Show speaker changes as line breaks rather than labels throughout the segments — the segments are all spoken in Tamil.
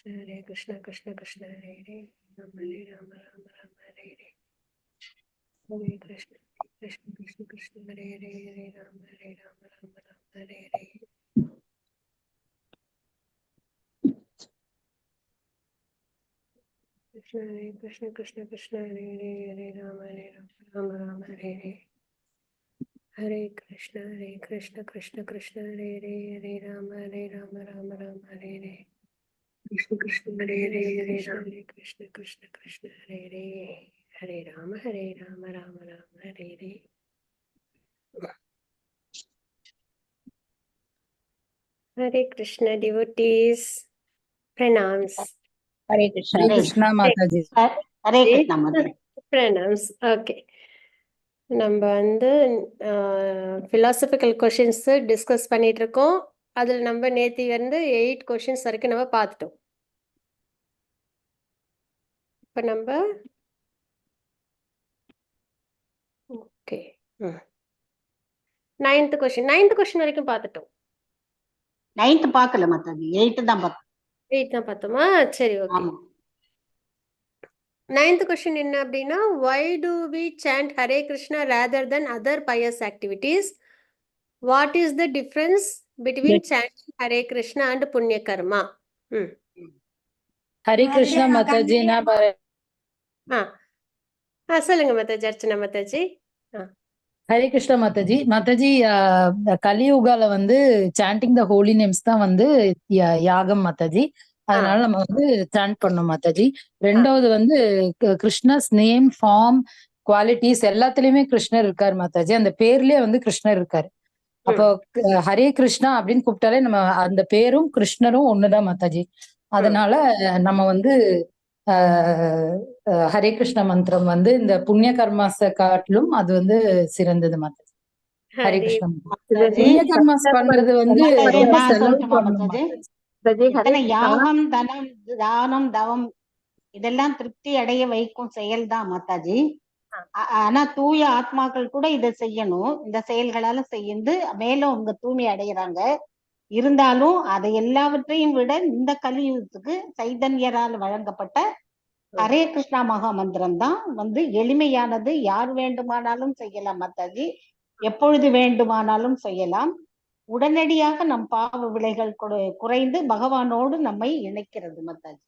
Hare Krishna Krishna Krishna Hare Hare Hare Rama Rama Rama Hare Hare Hare Krishna Krishna Krishna Krishna Hare Hare Hare Rama Rama Rama Hare Hare Krishna Krishna Krishna Hare Hare Hare Rama Rama Rama Hare Hare Hare Krishna Krishna Krishna Hare Hare Hare Rama Rama Rama Hare Hare Krishna Krishna Hare Hare Hare Rama Krishna Krishna Krishna Hare Hare Hare Rama Rama Rama Hare Hare Hare Krishna devotees, pranams.
Hare Krishna.
Hare Krishna Mataji.
Hare Krishna Mataji.
Pranams. Okay. நம்ம வந்து philosophical questions டிஸ்கஸ் பண்ணிட்டு இருக்கோம். அதில் நம்ம நேத்தி வந்து 8 questions வரைக்கும் நம்ம பார்த்துட்டோம். இப்போ நம்ம ஓகே 9th question வரைக்கும் பார்த்துட்டோம்.
9th பார்க்கல மத்தாஜி, 8th தான் பார்த்தோம்.
8th தான் பார்த்தோமா? சரி, ஓகே.
ஆமா.
9th question என்ன அப்படின்னா, why do we chant Hare Krishna rather than other pious activities? What is the difference between chanting Hare Krishna and Punya Karma?
Hare Krishna Mataji.
சொல்லுங்க மாதாஜி, அர்ச்சனா மாதாஜி.
ஹரே கிருஷ்ணா மாதாஜி. மாதாஜி, கலியுகால வந்து சாண்டிங் த ஹோலி நேம்ஸ் தான் வந்து யாகம் மாதாஜி. அதனால நம்ம வந்து சாண்ட் பண்ணோம் மாதாஜி. ரெண்டாவது வந்து கிருஷ்ணஸ் நேம், ஃபார்ம், குவாலிட்டிஸ் எல்லாத்துலயுமே கிருஷ்ணர் இருக்காரு மாதாஜி. அந்த பேர்லயே வந்து கிருஷ்ணர் இருக்காரு. அப்போ ஹரே கிருஷ்ணா அப்படின்னு கூப்பிட்டாலே நம்ம அந்த பேரும் கிருஷ்ணரும் ஒண்ணுதான் மாதாஜி. அதனால நம்ம வந்து ஹரே கிருஷ்ண மந்திரம் வந்து இந்த புண்ணிய கர்மாஸ காட்டிலும் அது வந்து சிறந்தது மாதாஜி. ஹரே கிருஷ்ணா. புண்ணிய கர்மாஸ் பண்றது வந்து ரொம்ப செலவு பண்ணணும்.
யாகம், தனம், தானம், தவம் இதெல்லாம் திருப்தி அடைய வைக்கும் செயல் தான் மாதாஜி. ஆனா தூய ஆத்மாக்கள் கூட இதை செய்யணும். இந்த செயல்களால செய்து மேலும் அவங்க தூய்மை அடைகிறாங்க. இருந்தாலும் அதை எல்லாவற்றையும் விட இந்த கலியுகத்துக்கு சைதன்யரால் வழங்கப்பட்ட ஹரே கிருஷ்ணா மகா மந்திரம் தான் வந்து எளிமையானது. யார் வேண்டுமானாலும் செய்யலாம் மாதாஜி, எப்பொழுது வேண்டுமானாலும் செய்யலாம். உடனடியாக நம் பாவ விளைகள் குறைந்து பகவானோடு நம்மை இணைக்கிறது மாதாஜி.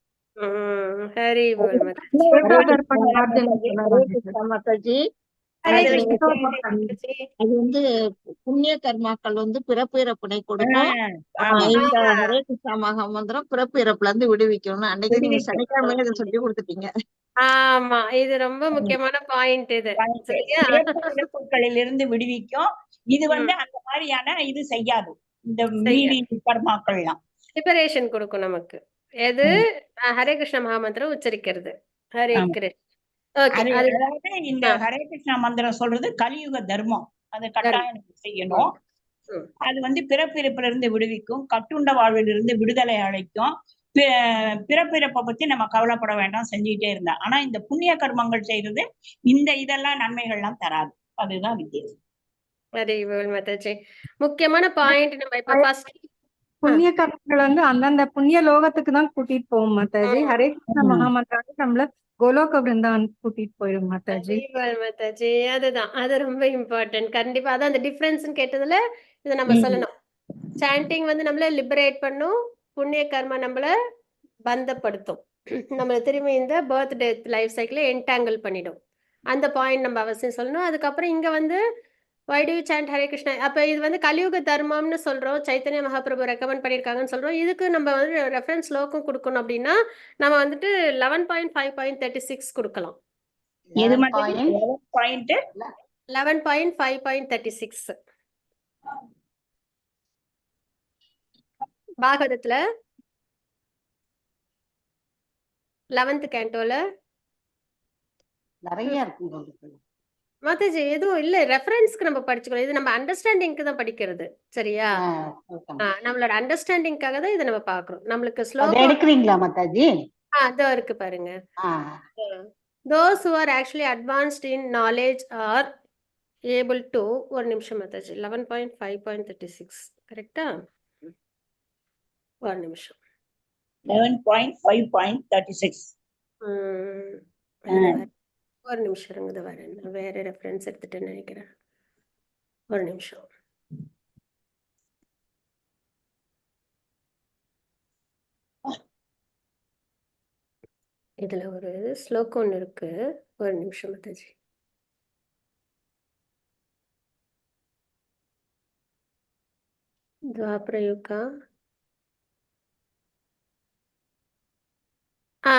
மாதாஜி, அது வந்து புண்ணிய கர்மாக்கள் வந்து பிறப்பு இறப்பினை கொடுக்கும். இந்த ஹரே கிருஷ்ணா மகா மந்திரம் பிறப்பு இறப்புல இருந்து விடுவிக்கணும். அன்னைக்கு நீங்க சனிக்கிழமையில இதை சொல்லி கொடுத்துட்டீங்க.
ஆமா, இது ரொம்ப முக்கியமான பாயிண்ட். இது
இருந்து விடுவிக்கும். இது வந்து அந்த மாதிரியான இது செய்யாது. இந்த மீதி கர்மாக்கள்லாம்
லிபரேஷன் கொடுக்கும் நமக்கு. எது ஹரே கிருஷ்ண மகாமந்திரம் உச்சரிக்கிறது. ஹரே கிருஷ்ண.
அதாவது இந்த ஹரே கிருஷ்ணா மந்திரம் சொல்றது கலியுக தர்மம். அது கட்டாயம் செய்யணும். அது வந்து பிறப்பிறப்புல இருந்து விடுவிக்கும், கட்டுண்ட வாழ்விலிருந்து விடுதலை அழைக்கும். பிறப்பிறப்பை பத்தி நம்ம கவலைப்பட வேண்டாம், செஞ்சுக்கிட்டே இருந்தா. ஆனா இந்த புண்ணிய கர்மங்கள் செய்யறது இந்த இதெல்லாம் நன்மைகள்லாம் தராது. அதுதான் வித்தியாசம்.
முக்கியமான பாயிண்ட். நம்ம இப்ப ஃபர்ஸ்ட்
புண்ணிய கர்மங்கள் வந்து அந்தந்த புண்ணிய லோகத்துக்கு தான் கூட்டிட்டு போவோம் மாதாஜி. ஹரே கிருஷ்ண மகாமந்திரம் நம்மள கோலோக பிருந்தான் கூட்டிட்டு போயிடும் மாதாஜி.
மாதாஜி, அதுதான், அது ரொம்ப இம்பார்ட்டன்ட். கண்டிப்பா அதான் அந்த டிஃபரன்ஸ் கேட்டதுல இதை நம்ம சொல்லணும். சாண்டிங் வந்து நம்மள லிபரேட் பண்ணும், புண்ணிய கர்மா நம்மள பந்தப்படுத்தும், நம்மள திரும்பி இந்த birth death life cycle entangle பண்ணிடும். அந்த பாயிண்ட் நம்ம அவசியம் சொல்லணும். அதுக்கப்புறம் இங்க வந்து why do you chant Hare Krishna? அப்ப இது வந்து கலியுக தர்மம்னு சொல்றோம், சைத்தன்ய மகாபிரபு ரெக்கமெண்ட் பண்ணிருக்காங்கன்னு சொல்றோம். இதுக்கு நம்ம வந்து ரெஃபரன்ஸ் ஸ்லோகம் கொடுக்கணும் அப்படின்னா நம்ம வந்துட்டு 11.5.36 கொடுக்கலாம். 11.5.36 பாகவதத்துல 11th கேண்டோல
நிறைய இருக்கு
மாதாஜி. எதுவும் இல்ல, ரெஃபரன்ஸ்க்கு நம்ம படிச்சுக்கணும். இது நம்ம அண்டர்ஸ்டாண்டிங்க்கு தான் படிக்கிறது, சரியா? நம்மளோட அண்டர்ஸ்டாண்டிங்காக தான் இதை நம்ம பாக்குறோம். நம்மளுக்கு ஸ்லோகம்
எடுக்கிறீங்களா மாதாஜி?
அதோ இருக்கு பாருங்க. Those who are actually advanced in knowledge are able to, ஒரு நிமிஷம் மாதாஜி, 11.5.36 கரெக்டா? ஒரு நிமிஷம்.
11.5.36.
ஒரு நிமிஷம் இருங்க, இது வரேன். நான் வேற ரெஃபரன்ஸ் எடுத்துட்டேன்னு நினைக்கிறேன். ஒரு நிமிஷம். இதுல ஒரு ஸ்லோகம் ஒன்று இருக்கு. ஒரு நிமிஷம் மாதாஜி. துவாபர யுகா.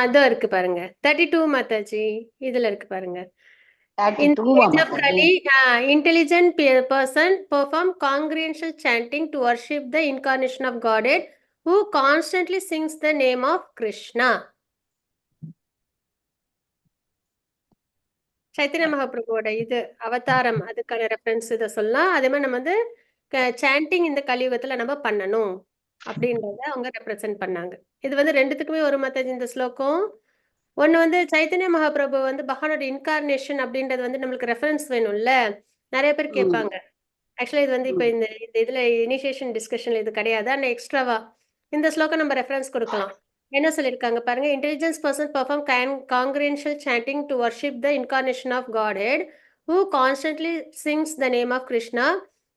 இதோ இருக்கு பாருங்க. 32 மாதாஜி. இதுல இருக்கு பாருங்க.
32
Intelligent person perform congregational chanting to worship the incarnation of Godhead, who constantly sings the name of Krishna. Chaitanya மகாபிரபுவோட இது அவதாரம், அதுக்கான ரெஃபரன்ஸ் இதை சொல்லலாம். அதே மாதிரி நம்ம வந்து சாண்டிங் இந்த கலியுகத்துல நம்ம பண்ணணும் அப்படின்றத அவங்க ரெப்ரசென்ட் பண்ணாங்க. இது வந்து ரெண்டுத்துக்குமே ஒரு மாதாஜி இந்த ஸ்லோகம். ஒன்று வந்து சைத்தன்ய மகாபிரபு வந்து பகவானோட இன்கார்னேஷன் அப்படின்றது வந்து நம்மளுக்கு ரெஃபரன்ஸ் வேணும்ல, நிறைய பேர் கேட்பாங்க. ஆக்சுவலா இது வந்து இப்போ இந்த இதுல இனிஷியேஷன் டிஸ்கஷன்ல இது கிடையாது, ஆனால் எக்ஸ்ட்ராவா இந்த ஸ்லோகம் நம்ம ரெஃபரன்ஸ் கொடுக்கலாம். என்ன சொல்லியிருக்காங்க பாருங்க. Intelligence person perform congregational chanting to worship the incarnation of Godhead, who constantly sings the name of Krishna.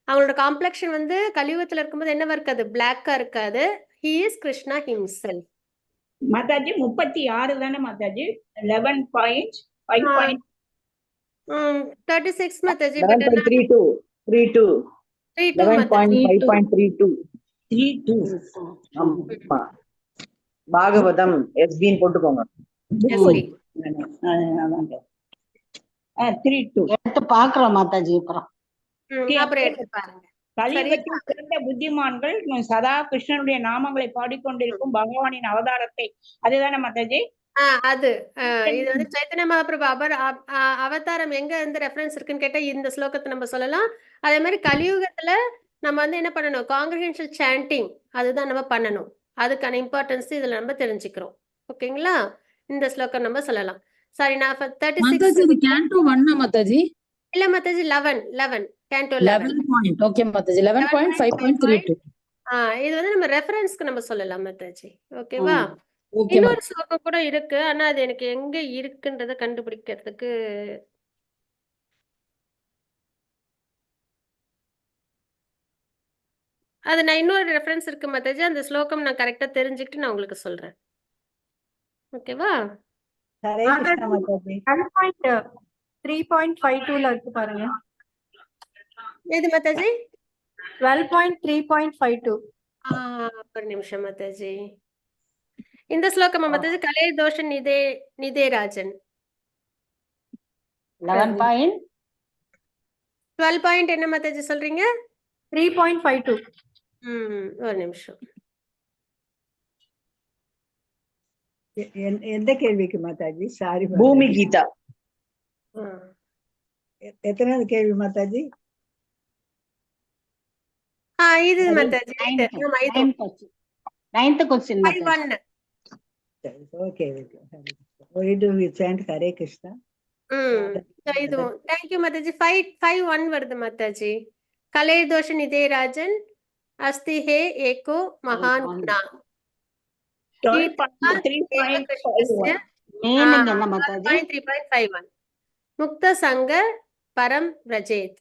அவங்களோட காம்ப்ளெக்ஷன் வந்து கலியுகத்துல இருக்கும்போது என்னவா இருக்காது, பிளாக்கா இருக்காது. He is Krishna himself.
Mataji 36 தானே மாதாஜி? 11.5.
36 மாதாஜி.
11.32. 11.5.32. ஆமா. பாகவதம் எஸ்பின்னு போட்டுக்கோங்க.
32
எடுத்து பாக்குறோம் மாதாஜி.
அப்புறம் எடுத்து பாருங்க.
கலியுகத்தில் சிறந்த புத்திமான்கள் சதா கிருஷ்ணனுடைய நாமங்களை பாடிக்கொண்டிருக்கும் பகவானின் அவதாரத்தை, அதுதானே மாதாஜி?
அது இது வந்து சைத்தன்ய மகாபிரபு அவதாரம் எங்க இருந்து ரெஃபரன்ஸ் இருக்குன்னு கேட்டா இந்த ஸ்லோகத்தை நம்ம சொல்லலாம். அதே மாதிரி கலியுகத்துல நம்ம வந்து என்ன பண்ணணும், காங்கிரிகேஷனல் சாண்டிங் அதுதான் நம்ம பண்ணணும். அதுக்கான இம்பார்ட்டன்ஸ் இதுல நம்ம தெரிஞ்சுக்கிறோம். ஓகேங்களா? இந்த ஸ்லோகம் நம்ம சொல்லலாம். சாரி, நான் 36
கேண்டோ 1 மாதாஜி.
இல்ல மாதாஜி, 11 கேண்டோ
11. ஓகே மாதாஜி. 11.5.32.
இது வந்து நம்ம ரெஃபரன்ஸ்க்கு நம்ம சொல்லலாம் மாதாஜி. ஓகேவா?
ஓகே.
இன்னொரு ஸ்லோகம் கூட இருக்கு, ஆனா அது எனக்கு எங்க இருக்குன்றத கண்டுபிடிக்கிறதுக்கு அது நான் இன்னொரு ரெஃபரன்ஸ் இருக்கு மாதாஜி. அந்த ஸ்லோகம் நான் கரெக்டா தெரிஞ்சுக்கிட்டு நான் உங்களுக்கு சொல்றேன். ஓகேவா?
12.3.52 இருக்கு பாருங்க.
எது மாதாஜி?
12.3.52.
ஒரு நிமிஷம் மாதாஜி. இந்த ஸ்லோகம் மாதாஜி கலே தோஷ நிதே ராஜன். 12 என்ன மாதாஜி சொல்றீங்க?
3.52.
ஒரு நிமிஷம்.
எந்த கேள்விக்கு மாதாஜி? சாரி.
பூமி கீதா.
எத்தனாவது கேள்வி மாதாஜி?
இது Mataji
9th question Mataji.
5-1.
Okay. Why do we chant Hare Krishna?
இது thank you மாதாஜி. 5-1 வருது மாதாஜி. கலே தோஷ நிதே ராஜன் அஸ்தி ஹே ஏகோ மகான் குணா.
3.51.
மீனிங் என்ன மாதாஜி?
3.51 முக்த சங்க பரம் ரஜேத்.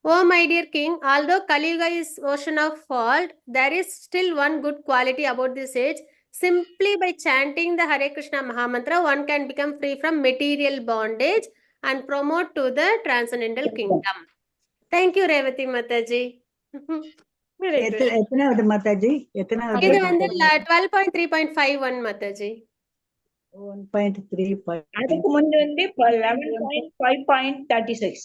Oh my dear king, although Kali Yuga is ocean of fault, there is still one good quality about this age. Simply by chanting the Hare Krishna Mahamantra, one can become free from material bondage and promote to the transcendental kingdom. Thank you, Revati Mataji.
எத்தனாவது மாதாஜி? எத்தனாவது?
இது வந்து 12.3.51 Mataji.
1.3.
அதுக்கு முன்பு வந்து 11.5.36.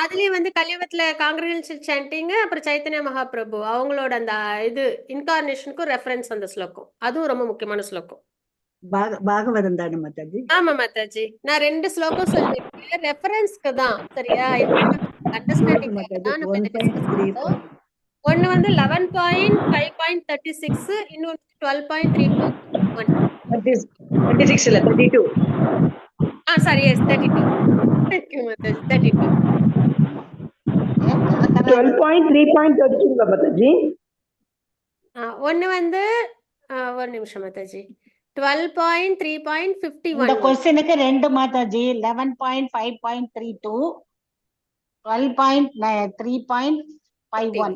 அதுலயும் வந்து கலியுகத்துல காங்கிரிகேஷனல் சாண்டிங், அப்புறம் சைத்தன்ய மகாபிரபு அவங்களோட அந்த இது இன்கார்னேஷனுக்கும் ரெஃபரன்ஸ் அந்த ஸ்லோகம். அதுவும் ரொம்ப முக்கியமான ஸ்லோகம்.
பாகவதம் தானே மாதாஜி?
ஆமா மாதாஜி. நான் 2 ஸ்லோகம் சொல்லிருக்கேன் ரெஃபரன்ஸ்க்கு தான். சரியா? அண்டர்ஸ்டாண்டிங். ஒன்னு வந்து 11.5.36, இன்னொரு 12.3.1.
36 இல்ல 32.
Sorry, yes 32. Thank you Mataji. 32.
12.3.32 Mataji.
ஒண்ணு வந்து ஒரு நிமிஷம் மாதாஜி 12.3.51
இந்த கொஸ்டினுக்கு 2 மாதாஜி 11.5.32 12.3.51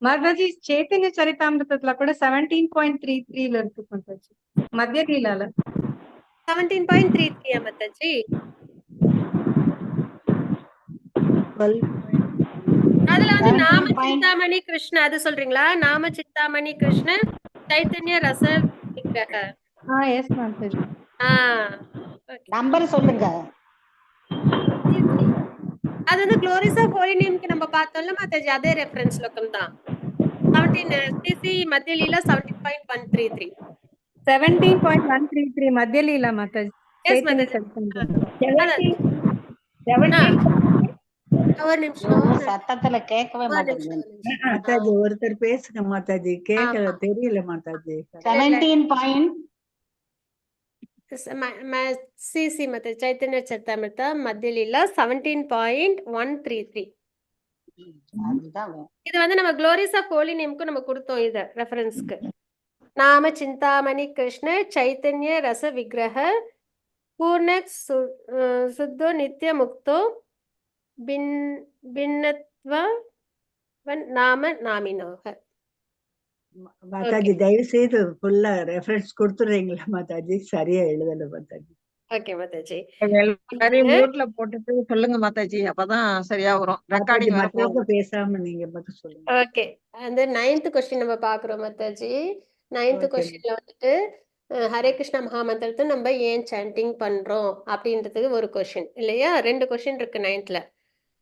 மாதாஜி చైతన్య చరితామృతத்துல కూడా 17.33 இருக்கு மாதாஜி மத்திய லீலால
17.33 மாதாஜி
12.
அதுல வந்து நாம
17.
சிந்தாமணி கிருஷ்ண அது சொல்றீங்களா? நாம சிந்தாமணி கிருஷ்ண சைத்தன்ய ரச விக்கிரக.
எஸ் மாதாஜி
நம்பர் சொல்லுங்க.
அது வந்து க்ளோரிஸ் ஆஃப் ஹோலி நேம்க்கு நம்ம பார்த்தோம்ல மாதாஜி, அதே ரெஃபரன்ஸ் லோகம் தான். 17 சிசி மத்திய லீலா 17.133.
17.133 மத்திய லீலா மாதாஜி.
எஸ்
చైతన్య
மாதாஜி. ஒரு நிமிஷம்
சத்தத்துல கேட்கவே மாட்டேங்குது.
மாதாஜி ஒருத்தர் பேசுங்க மாதாஜி, கேட்கல தெரியல மாதாஜி.
17.
சிசி மாதாஜி சைத்தன்ய சரிதாமிர்த மத்திய லீலா 17.133.
அதுதான்
இது வந்து நம்ம க்ளோரிஸ் ஆஃப் ஹோலி நேம்க்கு நம்ம கொடுத்தோம் இத ரெஃபரன்ஸ்க்கு. நாம சிந்தாமணி கிருஷ்ண சைத்தன்ய ரச விக்கிரக பூர்ணக் சுத்தோ நித்ய முக்தோ பின்னத்வ நாம நாமினோக.
மாதாஜி தயவு செய்து ஃபுல்லா ரெஃபரன்ஸ் கொடுத்துறீங்களா மாதாஜி? சரியா எழுதல மாதாஜி.
ஓகே மாதாஜி.
எல்லாரையும் மியூட்ல போட்டுட்டு சொல்லுங்க மாதாஜி, அப்பதான் சரியா வரும்.
மாதாஜி
ரெக்கார்டிங்
மற்றவங்க பேசாம நீங்க மட்டும் சொல்லுங்க.
ஓகே, அந்த 9th கொஸ்டின் நம்ம பாக்குறோம் மாதாஜி. 9th
Okay.
கொஸ்டின்ல வந்துட்டு ஹரே கிருஷ்ணா மகாமந்திரத்தை நம்ம ஏன் சாண்டிங் பண்றோம் அப்படின்றதுக்கு ஒரு கொஸ்டின் இல்லையா? 2 கொஸ்டின் இருக்கு 9thல.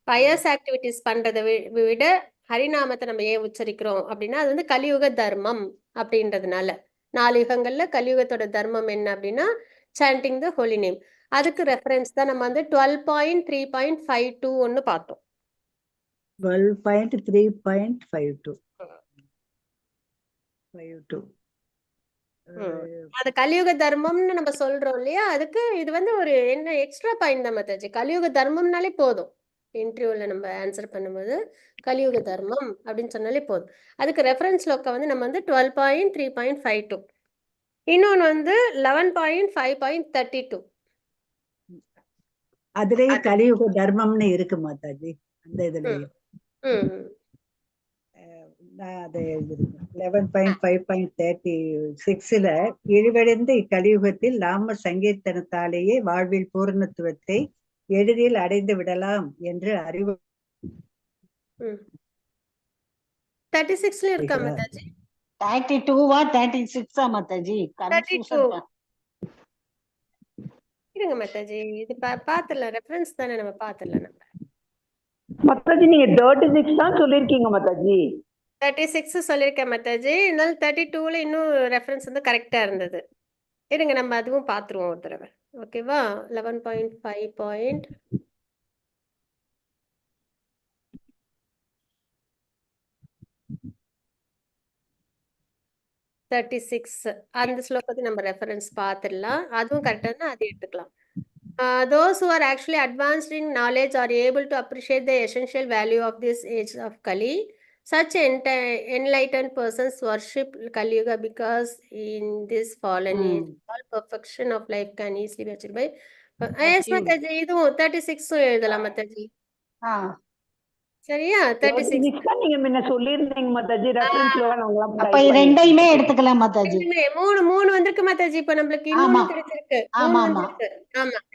பயஸ் ஆக்டிவிட்டிஸ் பண்றதை விட ஹரிநாமத்தை நம்ம ஏன் உச்சரிக்கிறோம் அப்படின்னா அது வந்து கலியுக தர்மம் அப்படின்றதுனால. 4 யுகங்கள்ல கலியுகத்தோட தர்மம் என்ன அப்படின்னா சாண்டிங் த ஹோலி நேம். அதுக்கு ரெஃபரன்ஸ் தான் நம்ம வந்து 12.3.52 ஒன்னு பார்த்தோம்.
12.3.52.
அது கலியுக தர்மம்னு நம்ம சொல்றோம் இல்லையா? அதுக்கு இது வந்து ஒரு என்ன எக்ஸ்ட்ரா பாயிண்ட் தான் மாதாஜி. கலியுக தர்மம்னாலே போதும். இன்டர்வியூல நம்ம ஆன்சர் பண்ணும்போது கலியுக தர்மம் அப்படின்னு சொன்னாலே போதும். அதுக்கு ரெஃபரன்ஸ் லோக்க வந்து நம்ம வந்து 12.3.52. இன்னொன்னு வந்து 11.5.32.
அதுலயும் கலியுக தர்மம்னு இருக்கு மாதாஜி. அந்த இதுலயும் நான் அதை எழுதிருக்கேன். 11.5.36ல இழிவடைந்த இக்கலியுகத்தில் நாம சங்கீர்த்தனத்தாலேயே வாழ்வில் பூரணத்துவத்தை எளிதில் அடைந்து விடலாம் என்று அறிவு
36ல இருக்கா மாதாஜி?
32வா 36ஆ மாதாஜி?
32. இருங்க மாதாஜி, இது பாத்துடலாம். ரெஃபரன்ஸ் தானே நம்ம பாத்துடலாம். நம்ம
மாதாஜி நீங்க 36 தான் சொல்லிருக்கீங்க மாதாஜி.
36 சொல்லியிருக்கேன் மாதாஜி. இருந்தாலும் 32ல இன்னும் ரெஃபரன்ஸ் வந்து கரெக்டா இருந்தது. இருங்க நம்ம அதுவும் பாத்துருவோம் ஒரு தடவை. ஓகேவா? 11.5. அந்த ஸ்லோகத்தை நம்ம ரெஃபரன்ஸ் பார்த்துடலாம். அதுவும் கரெக்டாக அது எடுத்துக்கலாம். Those who are actually advanced in knowledge are able to appreciate the essential value of this age of Kali. Such enlightened persons worship Kali Yuga because in this fallen age, all perfection of life can easily be achieved by. Yes, Mataji, இதுவும் 36 எழுதலாம் Mataji. சரியா? 36
தான் நீங்க முன்ன சொல்லிருந்தீங்க மாதாஜி. ரெஃபரன்ஸ்ல வேணாங்களா?
அப்ப ரெண்டையுமே எடுத்துக்கலாம் மாதாஜி.
மூணு வந்திருக்கு மாதாஜி. இப்ப நம்மளுக்கு இன்னொன்னு கிடைச்சிருக்கு.
ஆமா
ஆமா.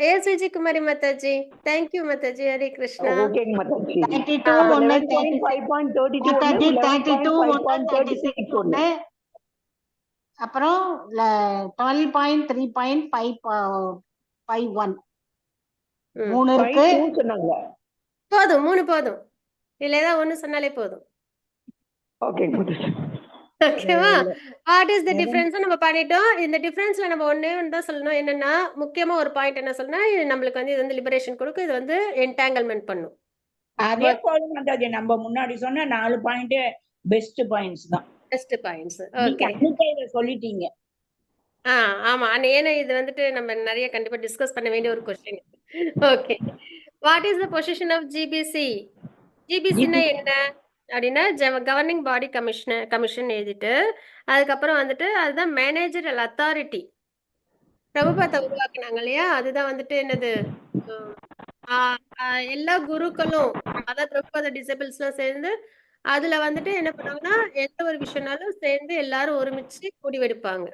ASVG Kumari Mataji. Thank you Mataji. Hare Krishna.
ஓகேங்க மாதாஜி.
32 ஒன்னு
11.5.32
மாதாஜி, 32 ஒன்னு
11.36 ஒன்னு.
அப்புறம் 12.3.51 மூணு இருக்கு.
சொன்னாங்க.
போதும், 3 போதும். இல்ல ஏதாவது ஒண்ணு சொன்னாலே போதும்.
ஓகேங்க மாதாஜி.
ஓகேவா? வாட் இஸ் தி டிஃபரன்ஸ் நம்ம பண்ணிட்டோம். இந்த டிஃபரன்ஸ்ல நம்ம ஒண்ணே ஒன்று தான் சொல்லணும். என்னன்னா முக்கியமா ஒரு பாயிண்ட் என்ன சொல்லணும், இது நம்மளுக்கு வந்து இது வந்து லிபரேஷன் கொடுக்கும். இது வந்து என்டாங்கிள்மெண்ட் பண்ணும்.
அதே போல மாதாஜி நம்ம முன்னாடி சொன்ன 4 பாயிண்ட் பெஸ்ட் பாயிண்ட்ஸ் தான்.
Best points.
நீங்க
ஓகே.
அன்னைக்கே இதை சொல்லிட்டீங்க.
ஆமா. ஏன்னா இது வந்துட்டு நம்ம நிறைய கண்டிப்பா டிஸ்கஸ் பண்ண வேண்டிய ஒரு question. Okay. What is the position of GBC? ஜிபிசினா என்ன? அப்படின்னா கவர்னிங் பாடி கமிஷன் எழுதிட்டு அதுக்கப்புறம் வந்துட்டு அதுதான் மேனேஜரல் அத்தாரிட்டி. பிரபுபாதா உருவாக்குனாங்க இல்லையா? அதுதான் வந்துட்டு என்னது எல்லா குருக்களும் அதாவது பிரபுபாதா டிசபிள்ஸ்லாம் சேர்ந்து அதுல வந்துட்டு என்ன பண்ணாங்கன்னா எந்த ஒரு விஷயம்னாலும் சேர்ந்து எல்லாரும் ஒருமிச்சு முடிவெடுப்பாங்க.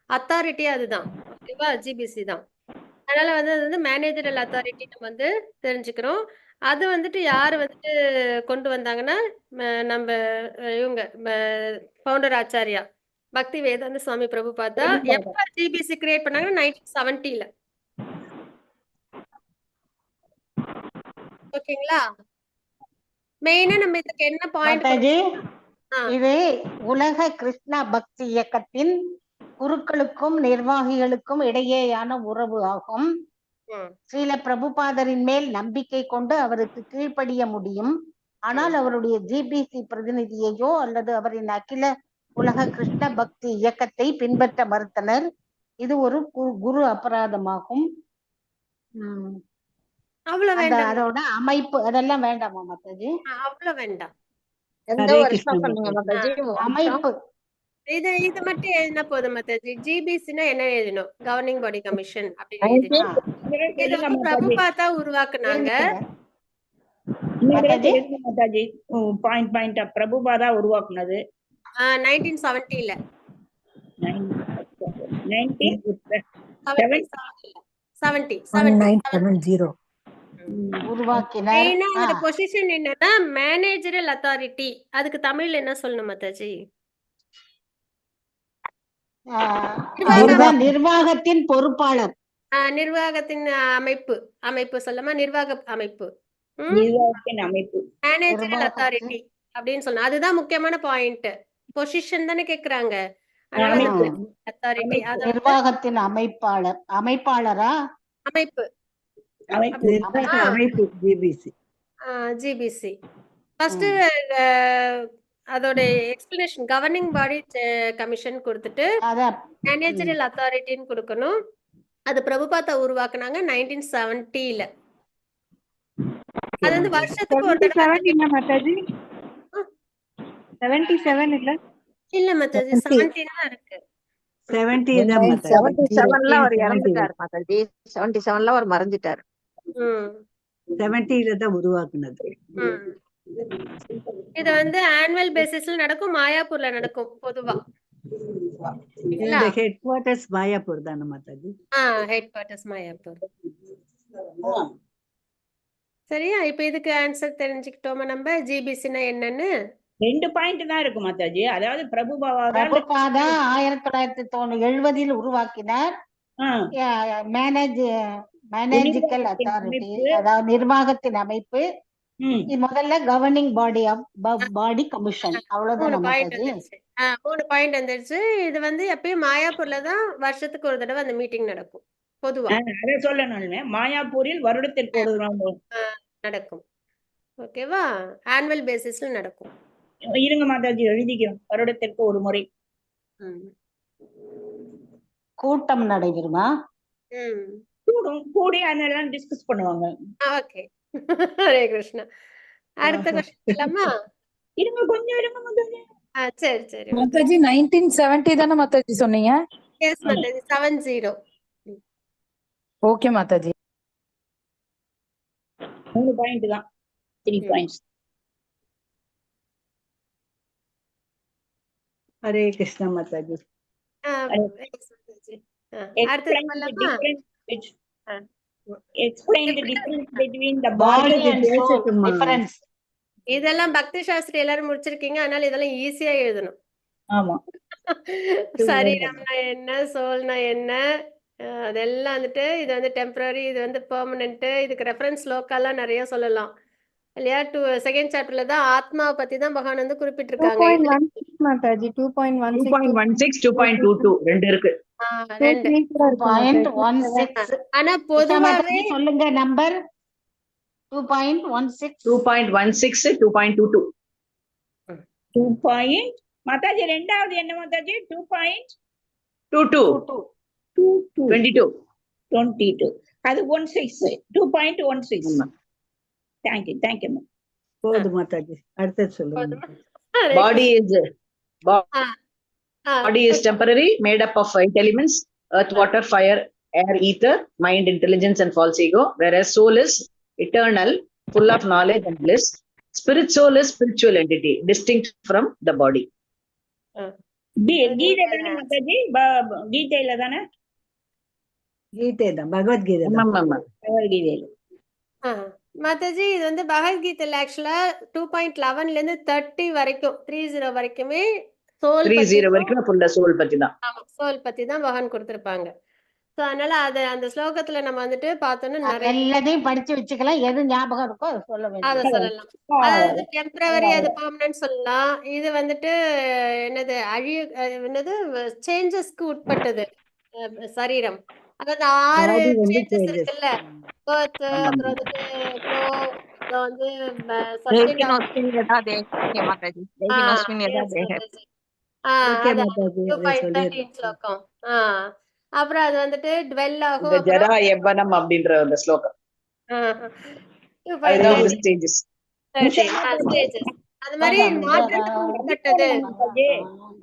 அத்தாரிட்டி அதுதான். ஓகேவா? ஜிபிசி தான். அதனால வந்து அது வந்து மேனேஜரல் அத்தாரிட்டி நம்ம வந்து தெரிஞ்சுக்கிறோம். அது வந்துட்டு யாரு வந்துட்டு கொண்டு வந்தாங்கன்னா நம்ம இவங்க ஃபவுண்டர் ஆச்சாரியா பக்தி வேதாந்த சுவாமி பிரபுபாதா. எப்ப ஜிபிசி கிரியேட் பண்ணாங்கன்னா 1970ல. ஓகேங்களா? மெயினா நம்ம இதுக்கு என்ன பாயிண்ட்
மாதாஜி, இது உலக கிருஷ்ணா பக்தி இயக்கத்தின் குருக்களுக்கும் நிர்வாகிகளுக்கும் இடையேயான உறவு ஆகும். ஸ்ரீல பிரபுபாதரின் மேல் நம்பிக்கை கொண்டு அவருக்கு கீழ்ப்படிய முடியும். ஆனால் அவருடைய ஜிபிசி பிரதிநிதியையோ அல்லது அவரின் அகில உலக கிருஷ்ண பக்தி இயக்கத்தை பின்பற்ற மறுத்தனர். இது ஒரு குரு அபராதமாகும். அதோட அமைப்பு அதெல்லாம் வேண்டாமா மாதாஜி?
அவ்வளவு வேண்டாம்.
எந்த வருஷம் சொன்னீங்க மாதாஜி?
அமைப்பு
இது மட்டும் எழுதினா போதும் மாதாஜி. ஜிபிசினா என்ன எழுதணும்? கவர்னிங் பாடி கமிஷன் அப்படின்னு இது வந்து பிரபுபாதா உருவாக்குனாங்க.
மாதாஜி பாயிண்ட் பிரபுபாதா உருவாக்குனது
1970ல.
1970
உருவாக்கினார்.
மெயினா அதோட பொசிஷன் என்னன்னா மேனேஜரல் அத்தாரிட்டி. அதுக்கு தமிழ்ல என்ன சொல்லணும் மாதாஜி?
நிர்வாகத்தின் பொறுப்பாளர்.
நிர்வாகத்தின் அமைப்பு சொல்லமா? நிர்வாக அமைப்பு. மேனேஜரல் அத்தாரிட்டி அப்படின்னு சொல்லணும். அதுதான் முக்கியமான பாயிண்ட். பொசிஷன் தானே கேக்குறாங்க. அத்தாரிட்டி
நிர்வாகத்தின் அமைப்பாளரா?
அமைப்பு ஜிபிசி. ஃபர்ஸ்ட் அதோட எக்ஸ்பிளனேஷன் கவர்னிங் பாடி கமிஷன் கொடுத்துட்டு மேனேஜரல் அத்தாரிட்டின்னு கொடுக்கணும். அது பிரபுபாதா உருவாக்குனாங்க 1970ல. அது வந்து வருஷத்துக்கு ஒரு தடவை
இல்ல மாதாஜி 77 இல்ல
இல்ல மாதாஜி 70 தான் இருக்கு.
77ல அவர் இறந்துட்டாரு மாதாஜி. 77ல அவர் மறைஞ்சிட்டாரு.
70ல தான் உருவாக்குனது.
இது வந்து ஆனுவல் பேசிஸ்ல நடக்கும். மாயாப்பூர்ல நடக்கும் பொதுவா.
ஹெட் குவார்ட்டர்ஸ் மாயாப்பூர் தானே மாதாஜி?
Head quarters Mayapur. சரியா? இப்ப இதுக்கு ஆன்சர் தெரிஞ்சுக்கிட்டோமா நம்ம? ஜிபிசினா என்னன்னு?
2 பாயிண்ட் தான் இருக்கு மாதாஜி. அதாவது பிரபுபாதா
1970ல் உருவாக்கினார். மேனேஜிக்கல் அத்தாரிட்டி அதாவது நிர்வாகத்தின் அமைப்பு. முதல்ல கவர்னிங் பாடி கமிஷன். அவ்வளவுதான்
3 பாயிண்ட் வந்துருச்சு. இது வந்து எப்பயும் மாயாப்பூர்ல தான் வருஷத்துக்கு ஒரு தடவை அந்த மீட்டிங் நடக்கும் பொதுவா.
அதை சொல்லணும்னு மாயாப்பூரில் வருடத்திற்கு ஒரு
நடக்கும். ஓகேவா? ஆனுவல் பேசிஸ்ல நடக்கும்.
இருங்க மாதாஜி எழுதிக்கிறோம். வருடத்திற்கு ஒரு முறை
கூட்டம் நடைபெறுமா?
கூடி அதெல்லாம் டிஸ்கஸ் பண்ணுவாங்க.
ஓகே. ஹரே கிருஷ்ணா. அடுத்த क्वेश्चन சொல்லலாமா?
இருங்க கொஞ்சம் இருங்க மாதாஜி.
சரி சரி
மாதாஜி 1970 தான மாதாஜி சொன்னீங்க?
Yes Mataji 70.
Okay Mataji.
3 point தான். 3 points.
Hare Krishna Mataji.
Explain the difference between the body and soul.
Difference.
இதெல்லாம் பக்தி சாஸ்திரி எல்லாரும் முடிச்சிருக்கீங்க. அதனால இதெல்லாம் ஈஸியா எழுதணும்.
ஆமா.
சரீரம்னா என்ன, சோல்னா என்ன, அதெல்லாம் வந்துட்டு இது வந்து டெம்பரரி, இது வந்து பெர்மனன்ட். இதுக்கு ரெஃபரன்ஸ் லோக்கல்லாம் நிறைய சொல்லலாம் இல்லையா? செகண்ட் சாப்டர்ல தான் ஆத்மாவை பத்தி தான் பகவான் வந்து குறிப்பிட்டிருக்காங்க.
2.16 மாதாஜி. 2.16
2.22 ரெண்டு இருக்கு.
ஆனா பொதுவாவே
சொல்லுங்க நம்பர். 2.16
2.16 2.22 2. மாதாஜி ரெண்டாவது என்ன மாதாஜி? 2.22 22 அது 16 2.16. தேங்க்யூ
போதும் மாதாஜி, அடுத்தது சொல்லுங்க
போதுமா?
Mataji.
Hare
Body
Krishna.
is bo-
ah, ah,
body is temporary, made up of 5 elements: earth, water, fire, air, ether, mind, intelligence, and false ego. Whereas soul is eternal, full of knowledge and bliss. Spirit soul is spiritual entity, distinct from the body.
ஆ.
கீதையில
நீங்க
தானே மாதாஜி? கீதையில தானே?
கீதை தான், பகவத்கீதை தான்.
ஆமா.
பகவத்கீதையில.
ஆ. மாதாஜி இது வந்து பகவத்கீதையில ஆக்சுவலா 2.11ல இருந்து 30 வரைக்கும் 30 வரைக்குமே சோல்
30
பத்தி
வரைக்கும் full soul பத்தி தான்.
சோல் பத்தி தான் பகவான் கொடுத்திருப்பாங்க. சோ அதனால அது அந்த ஸ்லோகத்துல நம்ம வந்துட்டு பார்த்தோம்னா நிறைய
எல்லாத்தையும் படிச்சு வச்சுக்கலாம், எது ஞாபகம் இருக்கோ அதை சொல்ல
அத
வேண்டியது.
சொல்லலாம். அதாவது டெம்பரவரி, அது பெர்மனன்ட் சொல்லலாம். இது வந்துட்டு என்னது என்னது சேஞ்சஸ்க்கு உட்பட்டது சரீரம். அதாவது 6
பாடி வந்து
சேஞ்சஸ்
changes.
இருக்குல்ல. பர்த்,
ஆமா.
அப்புறம் வந்துட்டு க்ரோ, அப்புறம் வந்து சஸ்டெயின்
தேகினோஸ்மின் யதா தேஹே மாதாஜி. தேகினோஸ்மின் யதா தேஹே.
ஓகே
அது
மாதாஜி, அதை
2.13
சொல்லிடுறேன்.
ஸ்லோகம். அப்புறம் அது வந்துட்டு டுவெல் ஆகும்.
இந்த
அப்புறம்
ஜரா யவ்வனம் அப்படின்ற அந்த ஸ்லோகம். அதுதான்
2.13
வந்து ஸ்டேஜஸ்.
stages. அது மாதிரி மாற்றத்துக்கு உட்பட்டது.
மாதாஜி,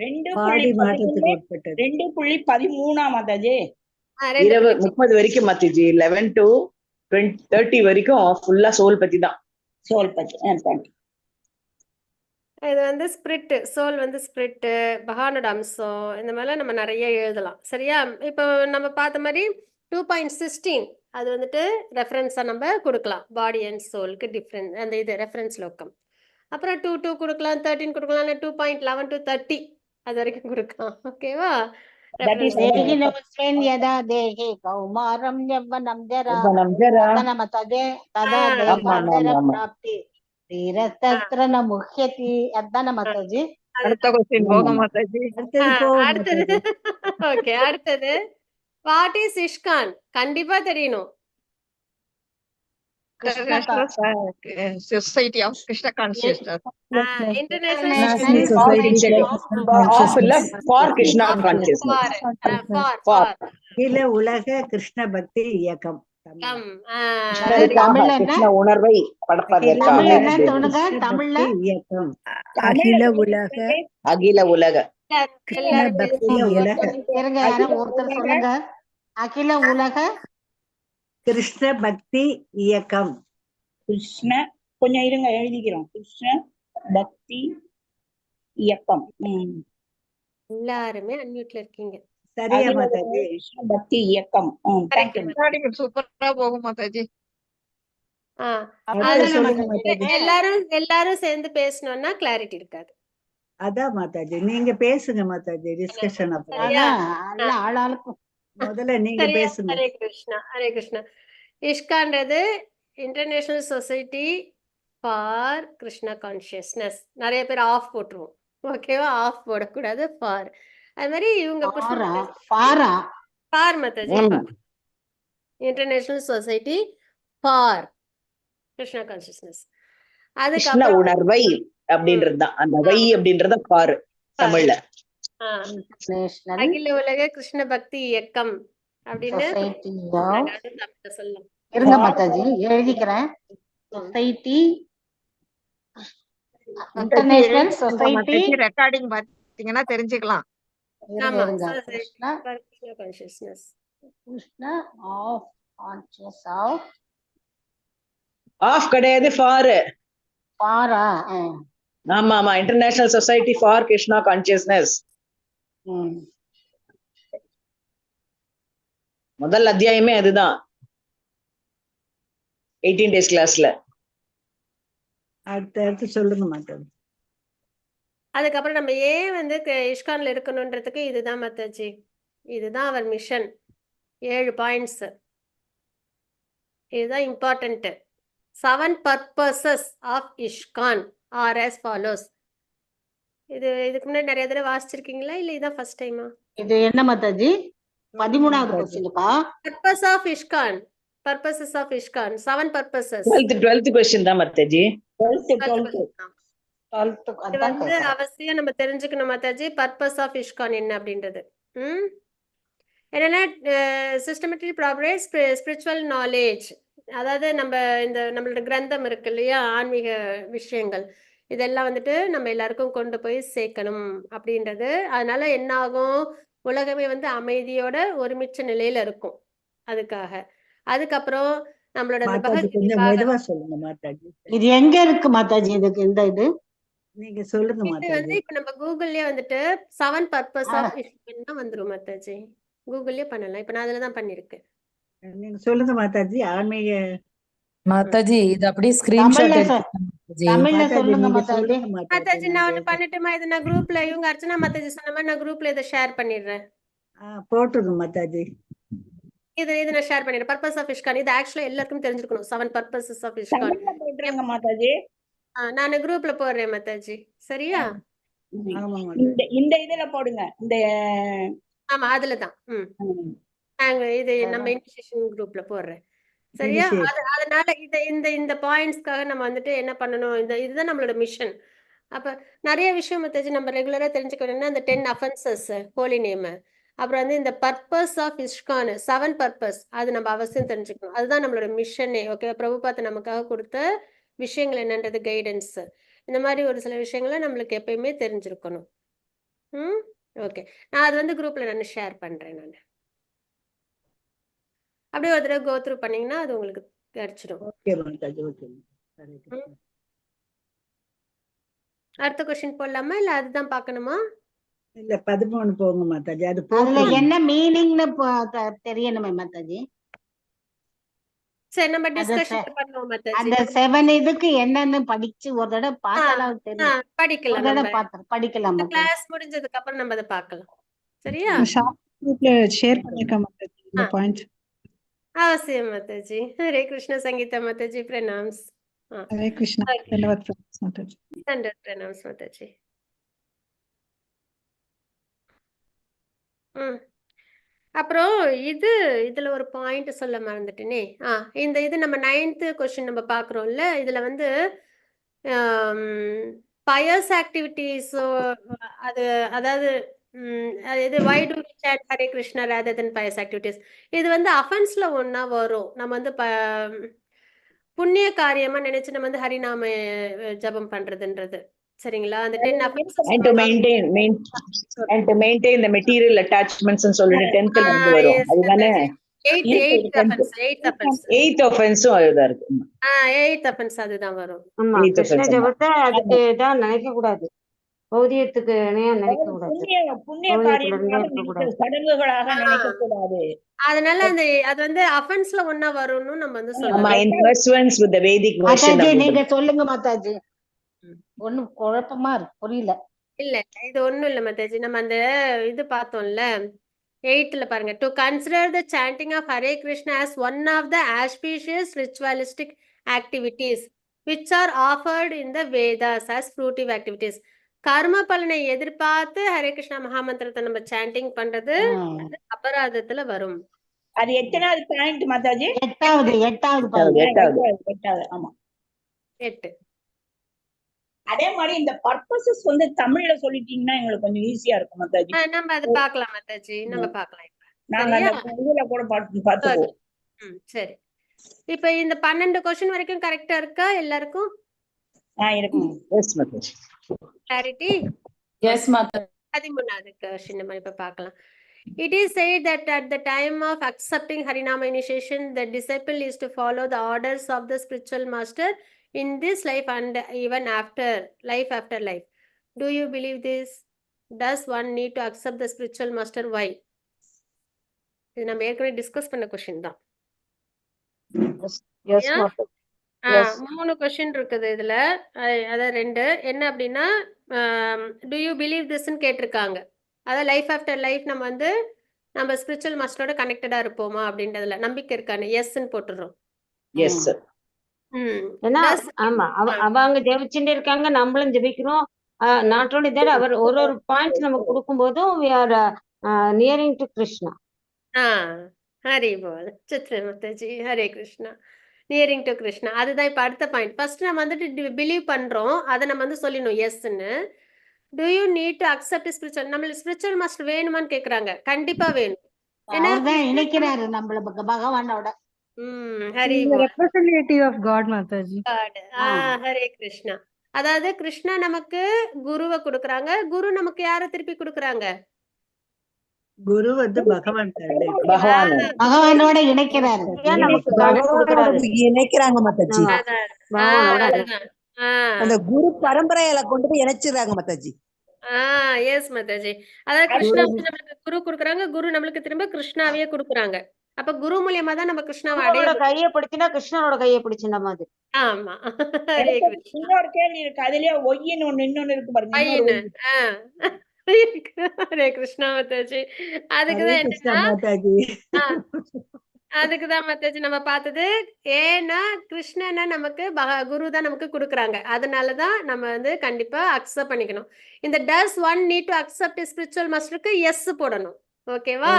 2.13
பாடி மாற்றத்துக்கு உட்பட்டது.
2.13 மாதாஜி.
30 வரைக்கும் மாத்திஜி. 11 to 30 வரைக்கும் ஃபுல்லா சோல் பத்தி தான்.
சோல் பத்தி.
இது வந்து ஸ்பிரிட், சோல் வந்து ஸ்பிரிட், பகவானோட அம்சம், இந்த மாதிரிலாம் நம்ம நிறைய எழுதலாம். சரியா? இப்போ நம்ம பார்த்த மாதிரி 2.16 அது வந்துட்டு ரெஃபரன்ஸா நம்ம கொடுக்கலாம். பாடி அண்ட் சோலுக்கு டிஃப்ரெண்ட் அந்த இது ரெஃபரன்ஸ் லோக்கம். அப்புறம் 2 கொடுக்கலாம், 13 கொடுக்கலாம், 2.11 to 30 அது வரைக்கும் கொடுக்கலாம். ஓகேவா?
தேகினோஸ்மின் யதா தேஹே கௌமாரம் யவ்வனம் ஜரா
யவ்வனம் ஜரா
ததா
ஆ,
தேகாந்தர
ஆமா.
பிராப்தி தீரஸ்தத்ர ந முஹ்யதி. அதான மாதாஜி?
அடுத்த கொஸ்டின் போகும் மாதாஜி.
அடுத்தது போகும்
அடுத்தது
மாதாஜி.
ஓகே, அடுத்தது வாட் இஸ் இஷ்கான்? கண்டிப்பா தெரியணும்.
Society of Krishna consciousness.
International
for Krishna consciousness.
அகில உலக கிருஷ்ண பக்தி இயக்கம்.
தமிழ்ல என்ன?
கிருஷ்ண உணர்வை படப்பதற்காக
தமிழ்ல என்ன சொல்லுங்க? தமிழ்ல
இயக்கம்.
அகில உலக
அகில உலக
இருங்க, யாரும் ஒருத்தர் சொல்லுங்க. அகில உலக
கிருஷ்ண பக்தி இயக்கம்.
கிருஷ்ண, கொஞ்சம் இருங்க எழுதிக்கிறோம். கிருஷ்ண பக்தி இயக்கம்.
எல்லாருமே அன்மியூட்ல இருக்கீங்க.
சரியா மாதாஜி?
கிருஷ்ண பக்தி இயக்கம். தேங்க்யூ.
சூப்பரா போகும் மாதாஜி.
அடுத்தது சொல்லுங்க மாதாஜி.
எல்லாரும் சேர்ந்து பேசணும்னா கிளாரிட்டி இருக்காது.
அதான் மாதாஜி, நீங்க பேசுங்க மாதாஜி. டிஸ்கஷன் அப்புறம்.
சரியா?
ஆளாளுக்கும்
முதல்ல நீங்க
சரியா?
பேசுங்க.
ஹரே கிருஷ்ணா, ஹரே கிருஷ்ணா. இஷ்கான்றது International society for Krishna Consciousness. நிறைய பேர் ஆஃப் போட்டுருவோம். ஓகேவா? ஆஃப் போடக்கூடாது. ஃபார் அது மாதிரி இவங்க for Mataji, international society for Krishna consciousness.
Krishna
அதுக்கப்புறம்
உணர்வை அப்படின்றது தான். அந்த வை அப்படின்றத பாரு தமிழ்ல.
அகில உலக கிருஷ்ண பக்தி இயக்கம் அப்படின்னு தமிழ்ல சொல்லலாம்.
இருங்க மாதாஜி, எழுதிக்கிறேன். Society, international society.
ரெக்கார்டிங் பாத்தீங்கன்னா தெரிஞ்சுக்கலாம்.
ஆமா,
Krishna
consciousness.
Krishna of conscious of
of கிடையாது, ஃபார்.
பாரா.
ஆமா. International society for Krishna consciousness. முதல் அத்தியாயமே அதுதான் 18 days கிளாஸ்ல.
அடுத்து சொல்லுங்க மாதாஜி.
அதுக்கப்புறம் நம்ம ஏன் வந்து இஷ்கான்ல இருக்கணும்ன்றதுக்கு இதுதான் மாதாஜி. இதுதான் அவர் மிஷன். 7 பாயிண்ட்ஸ். இதுதான் important. 7 purposes of ISKCON are as follows. இதுக்கு முன்னாடி நிறைய தடவை வாசிச்சிருக்கீங்களா இல்ல இதான் ஃபர்ஸ்ட் டைமா?
இது என்ன Mataji? 13வது கொஸ்டின்ப்பா.
Purpose of ISKCON. Purposes of ISKCON. 7 purposes.
12th question தான் மாதாஜி.
12th.
இது வந்து அவசியம் நம்ம தெரிஞ்சுக்கணும் மாதாஜி. பர்பஸ் ஆஃப் இஷ்கான் என்ன அப்படின்றது. என்னன்னா சிஸ்டமேட்டிக் ப்ராக்ரஸ், ஸ்பிரிச்சுவல் நாலேஜ், அதாவது நம்ம இந்த நம்மளோட கிரந்தம் இருக்கு இல்லையா, ஆன்மீக விஷயங்கள் இதெல்லாம் வந்துட்டு நம்ம எல்லாருக்கும் கொண்டு போய் சேர்க்கணும் அப்படின்றது. அதனால என்ன ஆகும், உலகமே வந்து அமைதியோட ஒருமிச்ச நிலையில இருக்கும் அதுக்காக. அதுக்கப்புறம் நம்மளோட அந்த
மாதாஜி கொஞ்சம்
பகவத்கீதைக்காக
மெதுவா சொல்லுங்க மாதாஜி.
இது எங்க இருக்கு மாதாஜி இதுக்கு இந்த இது?
நீங்க சொல்லுங்க
இது வந்து
மாதாஜி.
இப்ப நம்ம கூகுள்லயே வந்துட்டு 7 பர்பஸ்
ஆ,
ஆஃப் இஷ்வன் வந்துரும் மாதாஜி. கூகுள்லயே பண்ணலாம். இப்ப நான் அதுலதான் பண்ணிருக்கேன்.
நீங்க சொல்லுங்க மாதாஜி. ஆன்மீக
மாதாஜி இது அப்படியே ஸ்கிரீன்ஷாட்
தமிழ்ல
எடுத்துக்கோங்க மாதாஜி.
தமிழ்ல
மாதாஜி
சொல்லுங்க
நீங்க
மாதாஜி.
சொல்லுங்க மாதாஜி.
மாதாஜி நான்
நாங்க
ஒண்ணு பண்ணட்டுமா? இது நான் குரூப்ல இவங்க அர்ச்சனா மாதாஜி சொன்ன மாதிரி நான் குரூப்ல இதை ஷேர் பண்ணிடுறேன்.
போட்டுருங்க மாதாஜி.
இது நான் ஷேர் பண்ணிடுறேன். பர்பஸ் ஆஃப் இஷ்கான் இது ஆக்சுவலா எல்லாருக்கும் தெரிஞ்சிருக்கணும். 7 பர்பசஸ் ஆஃப் இஷ்கான்.
தமிழ்ல போட்டுருங்க மாதாஜி.
நான் குரூப்ல போடுறேன் மாதாஜி. சரியா?
ஆமா
இந்த
மாதாஜி.
இந்த இதுல போடுங்க. இந்த
ஆமா அதுலதான். நாங்க இது நம்ம இனிஷியேஷன் குரூப்ல போடுறேன். சரியா?
Initiation.
அதனால இந்த இந்த பாயிண்ட்ஸ்க்காக நம்ம வந்துட்டு என்ன பண்ணணும், இதுதான் நம்மளோட மிஷன். அப்ப நிறைய விஷயம் மாதாஜி நம்ம ரெகுலரா தெரிஞ்சுக்க வேணும்னா அந்த 10 அஃபென்சஸ் ஹோலி நேம், அப்புறம் வந்து இந்த பர்பஸ் ஆஃப் இஷ்கான் 7 பர்பஸ் அது நம்ம அவசியம் தெரிஞ்சுக்கணும். அதுதான் நம்மளோட மிஷனே. ஓகே, பிரபுபாத் நமக்காக கொடுத்த விஷயங்கள் என்னன்றது கைடன்ஸ். இந்த மாதிரி ஒரு சில விஷயங்களை நம்மளுக்கு எப்பயுமே தெரிஞ்சிருக்கணும். ஓகே, நான் அது வந்து குரூப்ல நான் ஷேர் பண்றேன். நான் அப்படியே ஒரு தடவை கோ த்ரூ பண்ணீங்கன்னா அது உங்களுக்கு கிடைச்சிடும்.
ஓகே மாதாஜி. ஓகே. ஹரே கிருஷ்ணா.
அடுத்த கொஸ்டின் போடலாமா இல்ல அதுதான் பார்க்கணுமா?
இல்ல 13 போங்க மாதாஜி. அது
அதுல
போட்டுருங்க.
என்ன மீனிங்னு தெரியணுமே மாதாஜி.
சரி, நம்ம
அந்த
டிஸ்கஷன் பண்ணுவோம் மாதாஜி.
அந்த 7 இதுக்கு என்னன்னு படிச்சு ஒரு தடவை பார்த்தாலும் தெரியும். ஒரு
படிக்கலாம்.
தடவை
நம்ம
படிக்கலாம் மாதாஜி.
கிளாஸ் முடிஞ்சதுக்கு அப்புறம் நம்ம அதை பார்க்கலாம். சரியா?
குரூப்ல ஷேர் பண்ணிருக்கேன் மாதாஜி இந்த பாயிண்ட்ஸ்.
அவசியம் மாதாஜி. ஹரே கிருஷ்ண சங்கீதா மாதாஜி. பிரணாம்ஸ்.
ஹரே கிருஷ்ணா. தன்யவாத் மாதாஜி.
தண்டர் பிரணாம்ஸ் மாதாஜி. அப்புறம் இதுல ஒரு பாயிண்ட் சொல்ல மறந்துட்டேனே. இது நம்ம 9th கொஸ்டின் நம்ம பாக்குறோம்ல. இதுல வந்து பயஸ் ஆக்டிவிட்டிஸ் அது அதாவது இது why do we chant Hare Krishna rather than pious activities. இது வந்து அஃபென்ஸ்ல ஒண்ணா வரும். நம்ம வந்து புண்ணிய காரியமா நினைச்சு நம்ம வந்து ஹரிநாம ஜபம் பண்றதுன்றது. சரிங்களா? அந்த 10 offenses
And to maintain the material attachments ன்னு சொல்லிட்டு 10th ல இருந்து வரும். அதுதானே
8th offense.
8th offense-உம் அதுதான் இருக்கு.
8th offense அதுதான் வரும்.
ஆமா,
8th
கிருஷ்ண
offense.
ஜபத்தை அதுக்கு தான் நினைக்க கூடாது. பௌதியத்துக்கு இணையா நினைக்க கூடாது.
புண்ணிய காரியங்களாக நினைக்க, சடங்குகளாக நினைக்க கூடாது.
அதனால அது வந்து அஃபென்ஸ்ல ஒண்ணா வரும்னு நம்ம வந்து
ஆமா,
சொல்லலாம்.
in pursuance with the Vedic version
Mataji
of
நீங்க
Buddhism.
சொல்லுங்க மாதாஜி. ஒண்ணும் குழப்பமா இருக்கு, புரியல.
இல்ல இது ஒண்ணும் இல்ல மாதாஜி. நம்ம அந்த இது பார்த்தோம்ல 8th பாருங்க. To consider the chanting of Hare Krishna as one of the auspicious ritualistic activities which are offered in the Vedas as fruitive activities. கர்ம பலனை எதிர்பார்த்து ஹரே கிருஷ்ணா மகாமந்திரத்தை நம்ம சாண்டிங் பண்றது அது அபராதத்துல வரும்.
அது எத்தனாவது பாயிண்ட் மாதாஜி?
8வது பாயிண்ட்.
8வது. ஆமா
8.
அதே மாதிரி இந்த பர்பசஸ் வந்து தமிழ்ல சொல்லிட்டீங்கன்னா எங்களுக்கு கொஞ்சம் ஈஸியா இருக்கும் மாதாஜி.
நம்ம அதை பார்க்கலாம் மாதாஜி. நம்ம பார்க்கலாம் இப்ப.
நாங்க அந்த இதுல கூட பார்த்துக்குவோம்.
சரி, இப்ப இந்த 12 கொஸ்டின் வரைக்கும் கரெக்டா இருக்கா எல்லாருக்கும்?
இருக்கும்.
Yes, Mataji.
Clarity?
Yes Mataji.
13வது கொஸ்டின் நம்ம இப்ப பார்க்கலாம். It is said that at the time of accepting Harinama initiation, the disciple is to follow the orders of the spiritual master in this life and even after life. Do you believe this? Does one need to accept the spiritual master? Why? இது நம்ம ஏற்கனவே டிஸ்கஸ் பண்ண கொஸ்டின் தான்.
Yes, மாதாஜி.
3 கொஸ்டின் இருக்குது இதுல. அதான் 2 என்ன அப்படின்னா டு யூ பிலீவ் திஸ்ன்னு கேட்டிருக்காங்க. அதாவது லைஃப் ஆஃப்டர் லைஃப் நம்ம வந்து நம்ம ஸ்பிரிச்சுவல் மாஸ்டரோட கனெக்டடா இருப்போமா அப்படின்றதுல நம்பிக்கை இருக்கான்னு எஸ்ன்னு போட்டுறோம்.
Yes, sir.
ஏன்னா ஆமா அவங்க ஜெபிச்சுட்டு இருக்காங்க, நம்மளும் ஜெபிக்கிறோம். நாட் ஓன்லி தட், அவர் ஒரு பாயிண்ட் நம்ம கொடுக்கும் போதும் we are nearing to Krishna.
Hari Bol Chitra Mataji. Hare Krishna. Nearing to Krishna அதுதான் இப்ப அடுத்த பாயிண்ட். ஃபர்ஸ்ட் நம்ம வந்துட்டு பிலீவ் பண்றோம், அதை நம்ம வந்து சொல்லணும் எஸ்ன்னு. Do you need to accept spiritual? நம்மளுக்கு ஸ்பிரிச்சுவல் மாஸ்டர் வேணுமான்னு கேக்குறாங்க. கண்டிப்பா வேணும்.
அவர்தான் இணைக்கிறாரு நம்மள பகவானோட.
Hari
representative of God, Mataji.
God. Hare Krishna. அதாவது கிருஷ்ணா நமக்கு குருவை கொடுக்குறாங்க, குரு நமக்கு யாரை திருப்பி கொடுக்குறாங்க?
குரு வந்து பகவான்
பகவான்
பகவானோட இணைக்கிறாரு.
இணைக்கிறாங்க மாதாஜி.
அதுதான்.
அந்த குரு பரம்பரையில கொண்டு போய் இணைச்சிடுறாங்க மாதாஜி.
எஸ் மாதாஜி. அதாவது கிருஷ்ணா வந்து நம்மளுக்கு குரு கொடுக்குறாங்க, குரு நம்மளுக்கு திரும்ப கிருஷ்ணாவையே கொடுக்குறாங்க. அப்ப குரு மூலியமா தான் நம்ம கிருஷ்ணாவை அடைய முடியும்.
கையை பிடிச்சினா கிருஷ்ணனோட கையை பிடிச்சின மாதிரி.
ஆமா. ஹரே கிருஷ்ணா.
இன்னொரு கேள்வி இருக்கு, அதுலயே ஒய்யின்னு இன்னொன்னு இருக்கு பாருங்க. இன்னொரு
ஹரே கிருஷ்ணா மாதாஜி. அதுக்குதான் என்னன்னா அதுக்குதான் மாதாஜி நம்ம பார்த்தது. ஏன்னா கிருஷ்ணனை நமக்கு குரு தான் நமக்கு கொடுக்குறாங்க. அதனாலதான் நம்ம வந்து கண்டிப்பா அக்செப்ட் பண்ணிக்கணும். இந்த does one need to accept spiritual மாஸ்டருக்கு எஸ் போடணும். ஓகேவா?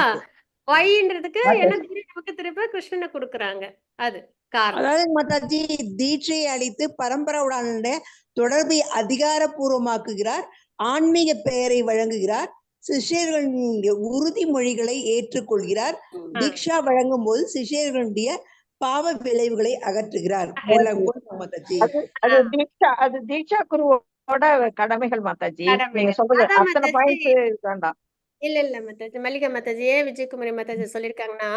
ஒய்ன்றதுக்கு என்ன குரு நமக்கு திரும்ப கிருஷ்ணனை கொடுக்குறாங்க. அது காரணம்.
அதாவது மாதாஜி தீட்சை அளித்து பரம்பரையுடன் தொடர்பை அதிகாரப்பூர்வமாக்குகிறார், ஆன்மீக பெயரை வழங்குகிறார், சிஷ்யர்களுடைய உறுதிமொழிகளை ஏற்றுக்கொள்கிறார், தீட்சா வழங்கும் போது சிஷ்யர்களுடைய பாவ விளைவுகளை அகற்றுகிறார்.
அது தீட்சா குருவோட கடமைகள் மாதாஜி. நீங்க சொல்றது அத்தனை பாயிண்ட்ஸ் வேண்டாம்.
இல்ல மாதாஜி, மல்லிகா மாதாஜி ஏன் விஜயகுமாரி மாதாஜி சொல்லிருக்காங்கன்னா,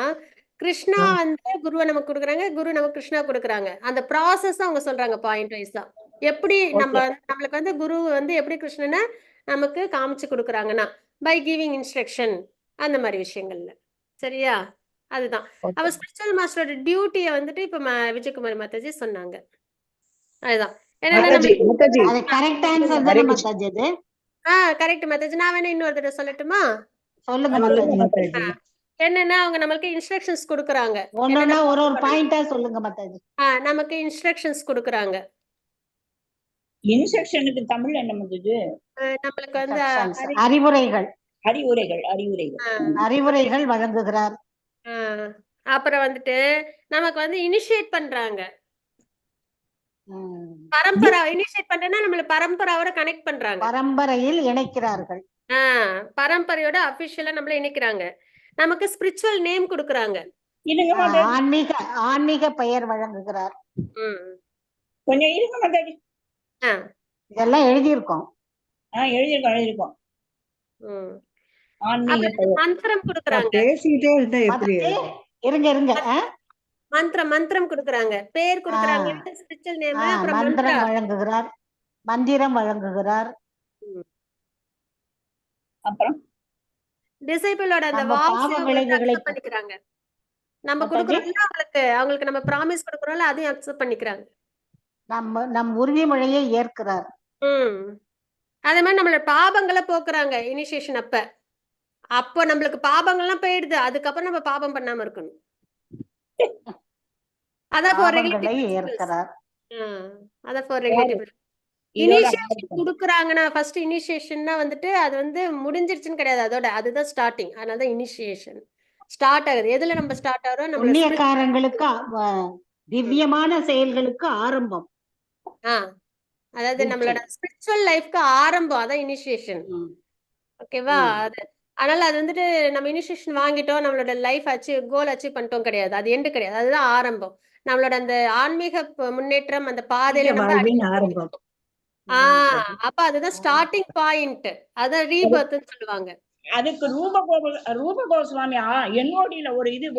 கிருஷ்ணா வந்து குருவை நமக்கு கொடுக்குறாங்க, குரு நமக்கு கிருஷ்ணா கொடுக்குறாங்க. அந்த ப்ராசஸ் அவங்க சொல்றாங்க பாயிண்ட் வைஸா. எப்படி நம்மளுக்கு வந்து குரு வந்து எப்படி கிருஷ்ணனை நமக்கு காமிச்சு கொடுக்குறாங்கன்னா பை கிவிங் இன்ஸ்ட்ரக்ஷன், அந்த மாதிரி விஷயங்கள்ல. சரியா? அதுதான் அவ ஸ்பிரிச்சுவல் மாஸ்டரோட டியூட்டியை வந்துட்டு இப்ப விஜயகுமாரி மாதாஜி சொன்னாங்க. அதுதான் கரெக்ட் மாதாஜி. நான் வேணா இன்னொரு தடவை சொல்லட்டுமா?
சொல்லுங்க.
என்னன்னா அவங்க நமக்கு இன்ஸ்ட்ரக்ஷன்ஸ் கொடுக்குறாங்க.
ஒரு பாயிண்டா சொல்லுங்க மாதாஜி.
நமக்கு இன்ஸ்ட்ரக்ஷன்ஸ் கொடுக்குறாங்க.
இன்ஸ்ட்ரக்ஷனுக்கு தமிழ் என்ன வந்தது?
நம்மளுக்கு வந்து
அறிவுரைகள் வழங்குகிறார்.
அப்புறம் வந்துட்டு நமக்கு வந்து இனிஷியேட் பண்றாங்க. பரம்பரை இனிஷியேட் பண்றேன்னா நம்மள பரம்பரையோட கனெக்ட் பண்றாங்க.
பரம்பரையில் இணைக்கிறார்கள்.
பரம்பரையோட அபிஷியலா நம்மள இணைக்கிறாங்க. நமக்கு ஸ்பிரிச்சுவல் நேம் கொடுக்குறாங்க.
ஆன்மீக பெயர் வழங்குகிறார்.
கொஞ்சம் இருங்க மாதாஜி.
இதெல்லாம் எழுதியிருக்கோம்.
எழுதியிருக்கோம்.
மந்திரம் கொடுக்குறாங்க.
பேசிட்டே இருந்தா எப்படி?
இருங்க.
மந்திரம் கொடுக்குறாங்க, பேர் கொடுக்குறாங்க, ஸ்பிரிச்சுவல் நேம், அப்புறம்
மந்திரம் வழங்குகிறார், மந்திரம் வழங்குகிறார்.
அப்புறம் டிசைபிளோட அந்த வாய்ஸ் பண்ணிக்கிறாங்க. நம்ம கொடுக்குறோம்ல அவங்களுக்கு நம்ம ப்ராமிஸ் கொடுக்குறோம்ல, அதையும் அக்செப்ட் பண்ணிக்கிறாங்க.
நம் உறுதிமொழியை ஏற்கிறார்.
அதே மாதிரி நம்மளோட பாபங்களை போக்குறாங்க இனிஷியேஷன் அப்போ நம்மளுக்கு பாபங்கள்லாம் போயிடுது. அதுக்கப்புறம் நம்ம பாபம் பண்ணாம இருக்கணும். குடுக்குறாங்கன்னா ஃபர்ஸ்ட் இனிஷியேஷன்னா வந்துட்டு அது வந்து முடிஞ்சிருச்சுன்னு கிடையாது, அதோட அதுதான் ஸ்டார்டிங். அதனாலதான் இனிஷியேஷன் ஸ்டார்ட் ஆகுது. எதுல நம்ம ஸ்டார்ட் ஆகுறோம்?
புண்ணியக்காரங்களுக்கு திவ்யமான செயல்களுக்கு ஆரம்பம்.
அதாவது நம்மளோட ஸ்பிரிச்சுவல் லைஃப்க்கு ஆரம்பம், அதான் இனிஷியேஷன். ஓகேவா? அது அதனால அது வந்துட்டு நம்ம இனிஷியேஷன் வாங்கிட்டோம், நம்மளோட லைஃப் கோல் அச்சீவ் பண்ணிட்டோம் கிடையாது, அது எண்டு கிடையாது, அதுதான் ஆரம்பம். நம்மளோட அந்த ஆன்மீக முன்னேற்றம், அந்த பாதையில நம்ம அப்ப அதுதான் ஸ்டார்டிங் பாயிண்ட், அதான் ரீபர்த்னு சொல்லுவாங்க.
அதுக்கு ரூப கோஸ்வாமி என்னோட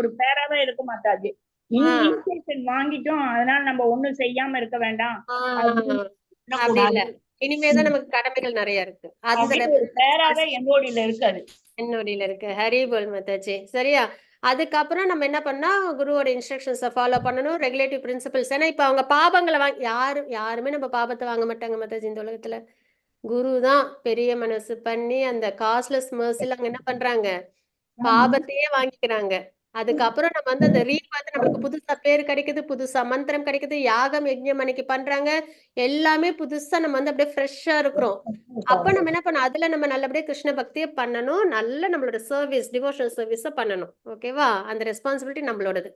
ஒரு பேராவே இருக்க மாட்டாது. இன்ஸ்ட்ரக்ஷன் வாங்கிட்டோம், அதனால நம்ம ஒண்ணும் செய்யாம இருக்க வேண்டாம்.
அப்படி இல்ல, இனிமேதான் நமக்கு கடமைகள் நிறைய இருக்கு.
பேராவே என்னோடியில இருக்கு.
ஹரி போல் மாதாஜி. சரியா? அதுக்கப்புறம் நம்ம என்ன பண்ணா குருவோட இன்ஸ்ட்ரக்ஷன்ஸை ஃபாலோ பண்ணணும், ரெகுலேட்டிவ் பிரின்சிபல்ஸ். ஏன்னா இப்ப அவங்க பாபங்களை யாருமே நம்ம பாபத்தை வாங்க மாட்டாங்க மாதாஜி இந்த உலகத்துல. குரு தான் பெரிய மனசு பண்ணி அந்த காஸ்ட்லெஸ் மர்சில அவங்க என்ன பண்றாங்க, பாபத்தையே வாங்கிக்கிறாங்க. அதுக்கப்புறம் நம்ம வந்து அந்த ரீபாத்து நம்மளுக்கு புதுசா பேர் கிடைக்குது, புதுசா மந்திரம் கிடைக்குது, யாகம் யஜ்ஞம் அன்னைக்கு பண்றாங்க, எல்லாமே புதுசா நம்ம வந்து அப்படியே ஃப்ரெஷ்ஷா இருக்கிறோம். அப்ப நம்ம என்ன பண்ணணும், அதுல நம்ம நல்லபடியா கிருஷ்ண பக்தியை பண்ணணும், நல்ல நம்மளோட சர்வீஸ், டிவோஷனல் சர்வீஸ பண்ணணும். ஓகேவா? அந்த ரெஸ்பான்சிபிலிட்டி நம்மளோடது.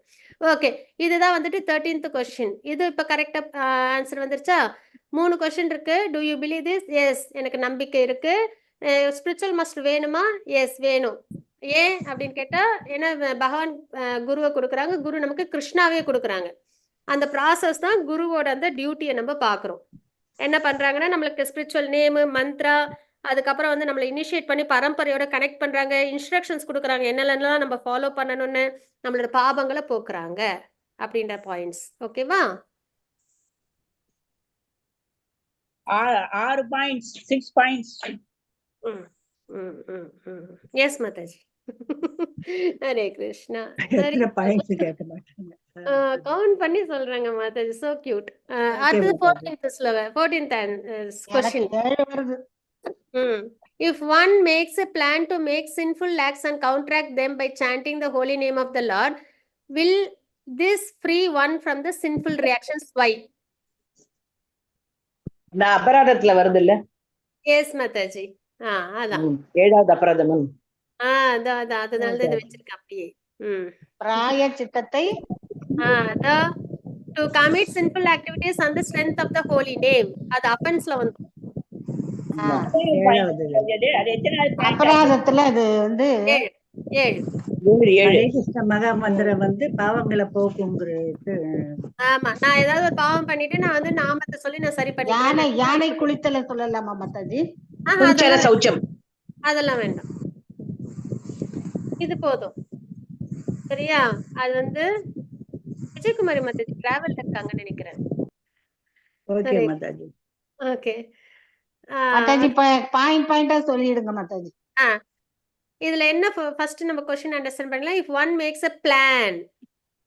ஓகே, இதுதான் வந்துட்டு 13th கொஸ்டின். இது இப்ப கரெக்டா ஆன்சர் வந்துருச்சா? 3 கொஸ்டின் இருக்கு. Do you believe this? Yes, எனக்கு நம்பிக்கை இருக்கு. ஸ்பிரிச்சுவல் மாஸ்டர் வேணுமா? எஸ் வேணும். ஏன் அப்படின்னு கேட்டா, ஏன்னா பகவான் குருவை கொடுக்குறாங்க, குரு நமக்கு கிருஷ்ணாவே கொடுக்குறாங்க. அந்த ப்ராசஸ் தான் குருவோட அந்த டியூட்டியை நம்ம பார்க்குறோம். என்ன பண்றாங்கன்னா, நம்மளுக்கு ஸ்பிரிச்சுவல் நேமு, மந்த்ரா, அதுக்கப்புறம் வந்து நம்மளை இனிஷியேட் பண்ணி பரம்பரையோட கனெக்ட் பண்றாங்க, இன்ஸ்ட்ரக்ஷன்ஸ் கொடுக்குறாங்க, என்னென்னலாம் நம்ம ஃபாலோ பண்ணணும்னு, நம்மளோட பாபங்களை போக்குறாங்க அப்படின்ற பாயிண்ட்ஸ். ஓகேவா?
6 points, 6 points.
Yes Mataji. Hare Krishna. சரி,
எத்தனை பாயிண்ட்ஸ் கேட்க மாட்டாங்க.
கவுண்ட் பண்ணி சொல்றாங்க மாதாஜி. So cute.
Okay,
அடுத்தது
மாதாஜி.
14th question.
எனக்கு 7 வருது.
If one makes a plan to make sinful acts and counteract them by chanting the holy name of the Lord, will this free one from the sinful reactions? Why?
இந்த அபராதத்துல வருது இல்ல,
Yes, Mataji. அதான்.
7வது அபராதம்.
அதான் அதனால தான் இதை வச்சிருக்கேன் அப்படியே.
பிராய சித்தத்தை
to commit sinful activities on the strength of the holy name. அது offense-ல வந்து.
அது எத்தனாவது point?
அபராதத்துல அது வந்து
7.
ஹரே கிருஷ்ண மகா மந்திரம் வந்து பாவங்களை போக்குங்கிறது.
ஆமா, நான் ஏதாவது ஒரு பாவம் பண்ணிட்டு நான் வந்து நாமத்தை சொல்லி நான் சரி பண்ணிக்கிறேன்.
யானை குளித்தல சொல்லலாமா மாதாஜி?
குஞ்சர சௌச்சம்.
அதெல்லாம் வேண்டாம், இது போதும். சரியா? அது வந்து விஜயகுமாரி மாதாஜி டிராவல்ல இருக்காங்கன்னு நினைக்கிறேன்.
ஓகே மாதாஜி.
ஓகே
மாதாஜி பாயிண்டா சொல்லிடுங்க மாதாஜி.
இதுல என்ன ஃபர்ஸ்ட் நம்ம क्वेश्चन அண்டர்ஸ்டாண்ட் பண்ணலாம். If one makes a plan,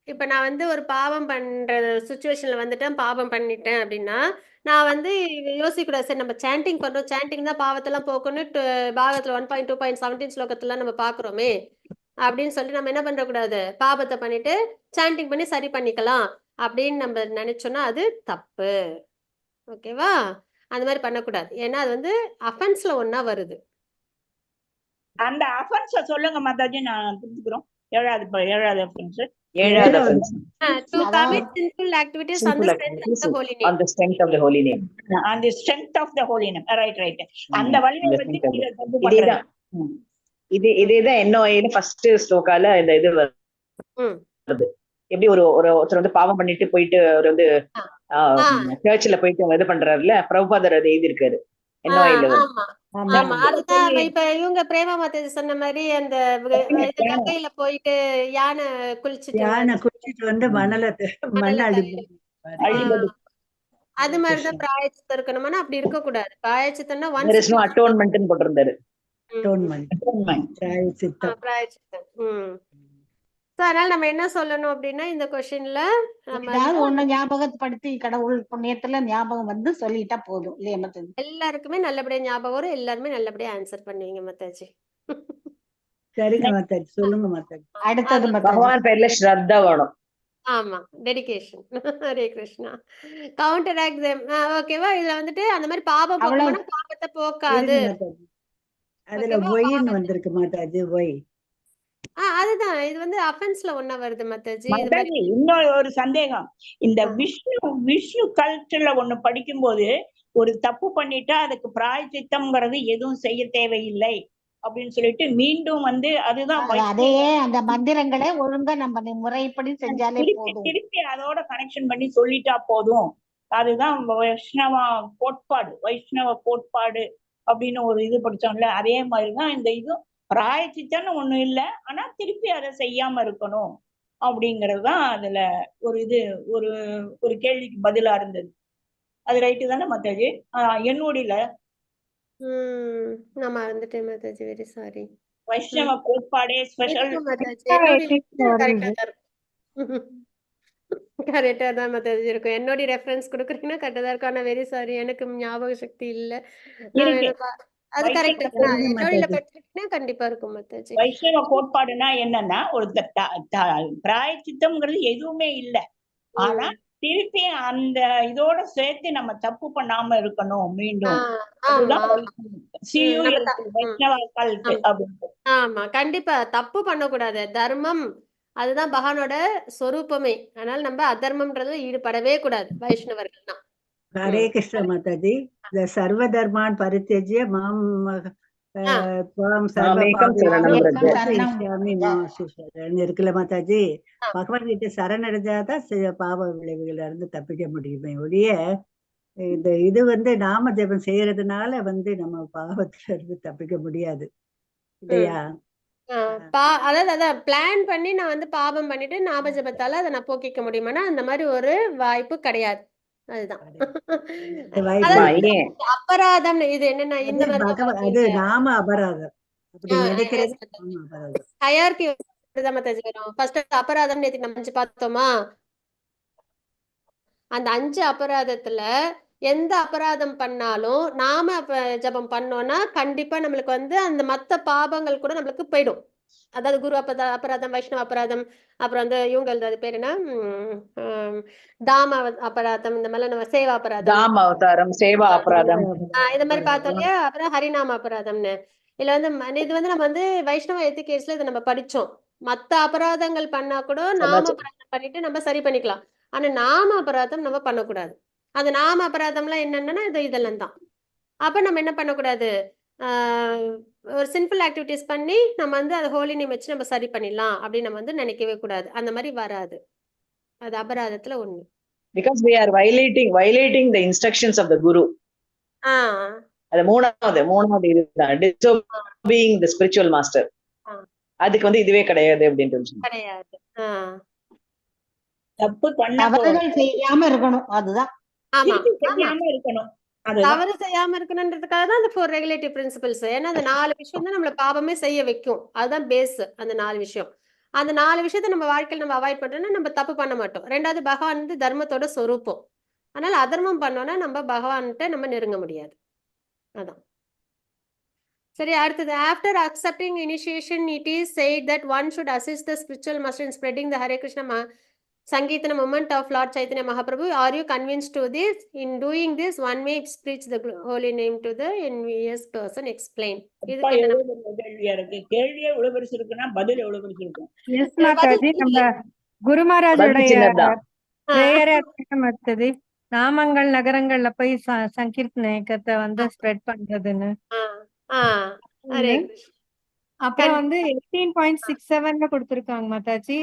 இப்ப நான் வந்து ஒரு பாவம் பண்ற சுச்சுவேஷன்ல வந்துட்டேன், பாவம் பண்ணிட்டேன் அப்படின்னா நான் வந்து யோசிக்க கூடாது. சரி, நம்ம சாண்டிங் பண்றோம், சாண்டிங் தான் பாவத்தெல்லாம் போக்கணும், பாகத்துல 1.2.17 ஸ்லோகத்துல நம்ம பாக்குறோமே அப்படின்னு சொல்லிட்டு நம்ம என்ன பண்ற கூடாது, பாபத்தை பண்ணிட்டு சாண்டிங் பண்ணி சரி பண்ணிக்கலாம் அப்படின்னு நம்ம நினைச்சோம்னா அது தப்பு. ஓகேவா? அந்த மாதிரி பண்ணக்கூடாது. ஏன்னா அது வந்து அஃபென்ஸ்ல ஒன்னா வருது.
அந்த அஃபென்ஸ் சொல்லுங்க மாதாஜி, நான் புரிஞ்சுக்கிறோம். 7வது அஃபென்ஸ்.
7வது offense.
To commit sinful activities on the strength of the holy name.
On the strength of the holy name.
On the strength of the holy name. Right. அந்த வழியை வச்சு இதை தப்பு பண்றது.
இதேதான் இதேதான் NOI ஃபர்ஸ்ட் ஸ்லோகால இந்த இது வருது. எப்படி ஒருத்தர் வந்து பாவம் பண்ணிட்டு போயிட்டு அவர் வந்து சர்ச்சில் போயிட்டு இது பண்றாருல, பிரபுபாதர் அதை எழுதி இருக்காரு NOI-ல.
ஆமா, அதுதான் இப்ப இவங்க பிரேமா மாதாஜி சொன்ன மாதிரி அந்த கங்கையில போயிட்டு யானை குளிச்சுட்டு
வந்து மணல
அது மாதிரிதான் பிராயச்சித்தம் இருக்கணும்னா அப்படி இருக்க கூடாது. பிராயச்சித்தம்னா
there is no atonement ன்னு போட்டிருந்தாரு.
பிராயச்சித்தம். அதனால நம்ம என்ன சொல்லணும் அப்படின்னா இந்த கொஸ்டின்ல
ஏதாவது ஒண்ணு ஞாபகப்படுத்தி கடவுள் புண்ணியத்துல ஞாபகம் வந்து சொல்லிட்டா போதும் இல்லையா மாதாஜி?
எல்லாருக்குமே நல்லபடியா ஞாபகம் வரும், எல்லாருமே நல்லபடியா ஆன்சர் பண்ணுவீங்க மாதாஜி.
சரிங்க மாதாஜி, சொல்லுங்க மாதாஜி.
அடுத்தது
பகவான் பேர்ல ஸ்ரத்தா வேணும்.
ஆமா, dedication. Hare Krishna. Counteract them. ஓகேவா? இதுல வந்துட்டு அந்த மாதிரி பாபம் போக்கணும்னா பாபத்தை போக்காது.
அதுல ஒய்ன்னு வந்திருக்கு மாதாஜி. ஒய்
அதுதான், இது வந்து அஃபென்ஸ்ல ஒண்ணா வருது மாதாஜி.
இன்னொரு ஒரு சந்தேகம். இந்த விஷ்ணு கல்ச்சர்ல ஒண்ணு படிக்கும்போது ஒரு தப்பு பண்ணிட்டா அதுக்கு பிராயச்சித்தம்ங்கிறது எதுவும் செய்ய தேவையில்லை அப்படின்னு சொல்லிட்டு மீண்டும் வந்து அதுதான்
அதே அந்த மந்திரங்களை ஒழுங்கா நம்ம முறைப்படி செஞ்சாலே போதும்.
திருப்பி அதோட கனெக்ஷன் பண்ணி சொல்லிட்டா போதும். அதுதான் வைஷ்ணவ கோட்பாடு அப்படின்னு ஒரு இது படிச்சோம்ல, அதே மாதிரிதான் இந்த இது. பிராயச்சித்தம்னு ஒண்ணு இல்லை, ஆனா திருப்பி அதை செய்யாம இருக்கணும் அப்படிங்கறதுதான் அதுல ஒரு இது ஒரு கேள்விக்கு பதிலா இருந்தது. அது ரைட்டு தானே மாதாஜி? என்னோடில
நான் மறந்துட்டேன் மாதாஜி, வெரி சாரி.
வைஷ்ணவ கோட்பாடே ஸ்பெஷல்
கரெக்டா தான் மாதாஜி இருக்கும். என்னோட ரெஃபரன்ஸ் கொடுக்குறீங்கன்னா கரெக்டா தான் இருக்கும். ஆனா வெரி சாரி, எனக்கு ஞாபக சக்தி இல்ல. அது கரெக்ட். கண்டிப்பா இருக்கும் மாதாஜி.
வைஷ்ணவ கோட்பாடுனா என்னன்னா ஒரு பிராயச்சித்தம்ங்கிறது எதுவுமே இல்லை, ஆனா திருப்பி அந்த இதோட சேர்த்து நம்ம தப்பு பண்ணாம இருக்கணும் மீண்டும்.
ஆமா, கண்டிப்பா தப்பு பண்ணக்கூடாது. தர்மம் அதுதான் பகவானோட சொரூபமே. அதனால நம்ம அதர்மம்ன்றதுல ஈடுபடவே கூடாது வைஷ்ணவர்கள் தான்.
ஹரே கிருஷ்ண மாதாஜி. சர்வ தர்மான் பரித்யஜ்ய மாம் त्वां सर्व
மேகம் சரணம்
மேகம்
பிரஜ
சரணம்
இஷ்யாமி மாசுஷரன் இருக்குல்ல மாதாஜி. பகவான் கிட்ட சரணடைஞ்சாதான் பாவ விளைவுகள்ல இருந்து தப்பிக்க முடியுமே ஒழிய இது வந்து நாம ஜெபம் செய்யறதுனால நம்ம பாவத்துல இருந்து தப்பிக்க முடியாது இல்லையா?
அதாவது அதான் பிளான் பண்ணி நான் வந்து பாவம் பண்ணிட்டு நாம ஜெபத்தால அதை நான் போக்கிக்க முடியுமானா அந்த மாதிரி ஒரு வாய்ப்பு கிடையாது. அதுதான் அபராதம். இது என்னன்னா இந்த
மாதிரி அது நாம அபராதம் அப்படி நினைக்கிறது
ஹையார்கி வரும். ஃபர்ஸ்ட் அபராதம் நேத்து நம்ம 5 பார்த்தோமா? அந்த 5 அபராதத்துல எந்த அபராதம் பண்ணாலும் நாம ஜபம் பண்ணோம்னா கண்டிப்பா நம்மளுக்கு வந்து அந்த மத்த பாபங்கள் கூட நம்மளுக்கு போயிடும். அதாவது குரு அபராதம், வைஷ்ணவ அபராதம், அப்புறம் அந்த இவங்க அது பேர் என்ன தாம அபராதம், இந்த மாதிரி நம்ம சேவா அபராதம்,
தாம அவதாரம், சேவா அபராதம்
இந்த மாதிரி பார்த்தோம் இல்லையா? அப்புறம் ஹரிநாம அபராதம்னு இதுல வந்து இது வந்து நம்ம வந்து வைஷ்ணவ எத்திகேட்ஸ்ல இதை நம்ம படிச்சோம். மத்த அபராதங்கள் பண்ணா கூட நாம அபராதம் பண்ணிட்டு நம்ம சரி பண்ணிக்கலாம். ஆனா நாம அபராதம் நம்ம பண்ணக்கூடாது. அந்த நாம அபராதம்லாம் என்னன்னா இதெல்லாம் தான். அப்ப நம்ம என்ன பண்ணக்கூடாது, ஒரு சிம்பிள் ஆக்டிவிட்டிஸ் பண்ணி நம்ம வந்து அதை ஹோலி நேம் வச்சு நம்ம சரி பண்ணிடலாம் அப்படின்னு நம்ம வந்து நினைக்கவே கூடாது. அந்த மாதிரி வராது. அது அபராதத்துல ஒண்ணு.
Because we are violating the instructions of the guru. அது மூணாவது இதுதான் disobeying the spiritual master. அதுக்கு வந்து இதுவே கிடையாது அப்படின்றது
கிடையாது.
தப்பு
தவறுகள் செய்யாம இருக்கணும். அதுதான்
செய்யாம இருக்கணும்.
தவறு செய்யாம இருக்கணும்ன்றதுக்காக தான் அந்த 4 ரெகுலேட்டிவ் பிரின்சிபல்ஸ். ஏன்னா அந்த 4 விஷயம் தான் நம்மள பாவமே செய்ய வைக்கும். அதுதான் பேஸ். அந்த 4 விஷயம், அந்த 4 விஷயத்த நம்ம வாழ்க்கையில நம்ம அவாய்ட் பண்றோம்னா நம்ம தப்பு பண்ண மாட்டோம். ரெண்டாவது பகவான் வந்து தர்மத்தோட சொரூபம். அதனால அதர்மம் பண்ணோம்னா நம்ம பகவான்கிட்ட நம்ம நெருங்க முடியாது. அதான் சரி. அடுத்தது after accepting initiation it is said that one should assist the spiritual master in spreading the Hare Krishna Sankirtana movement of Lord Chaitanya Mahaprabhu. Are you convinced to this? In doing this, one may preach the holy name to the envious person. Explain.
கேள்வியா இருக்கு. கேள்வியே எவ்வளவு பெருசு இருக்குன்னா பதில் எவ்வளவு பெருசு இருக்கும்.
எஸ் மாதாஜி, நம்ம குரு மகாராஜுடைய பிரேயர் மத்தது நாமங்கள் நகரங்கள்ல போய் சங்கீர்த்தன இயக்கத்தை வந்து ஸ்ப்ரெட் பண்றதுன்னு. அப்புறம் வந்து 18.67 கொடுத்திருக்காங்க மாதாஜி.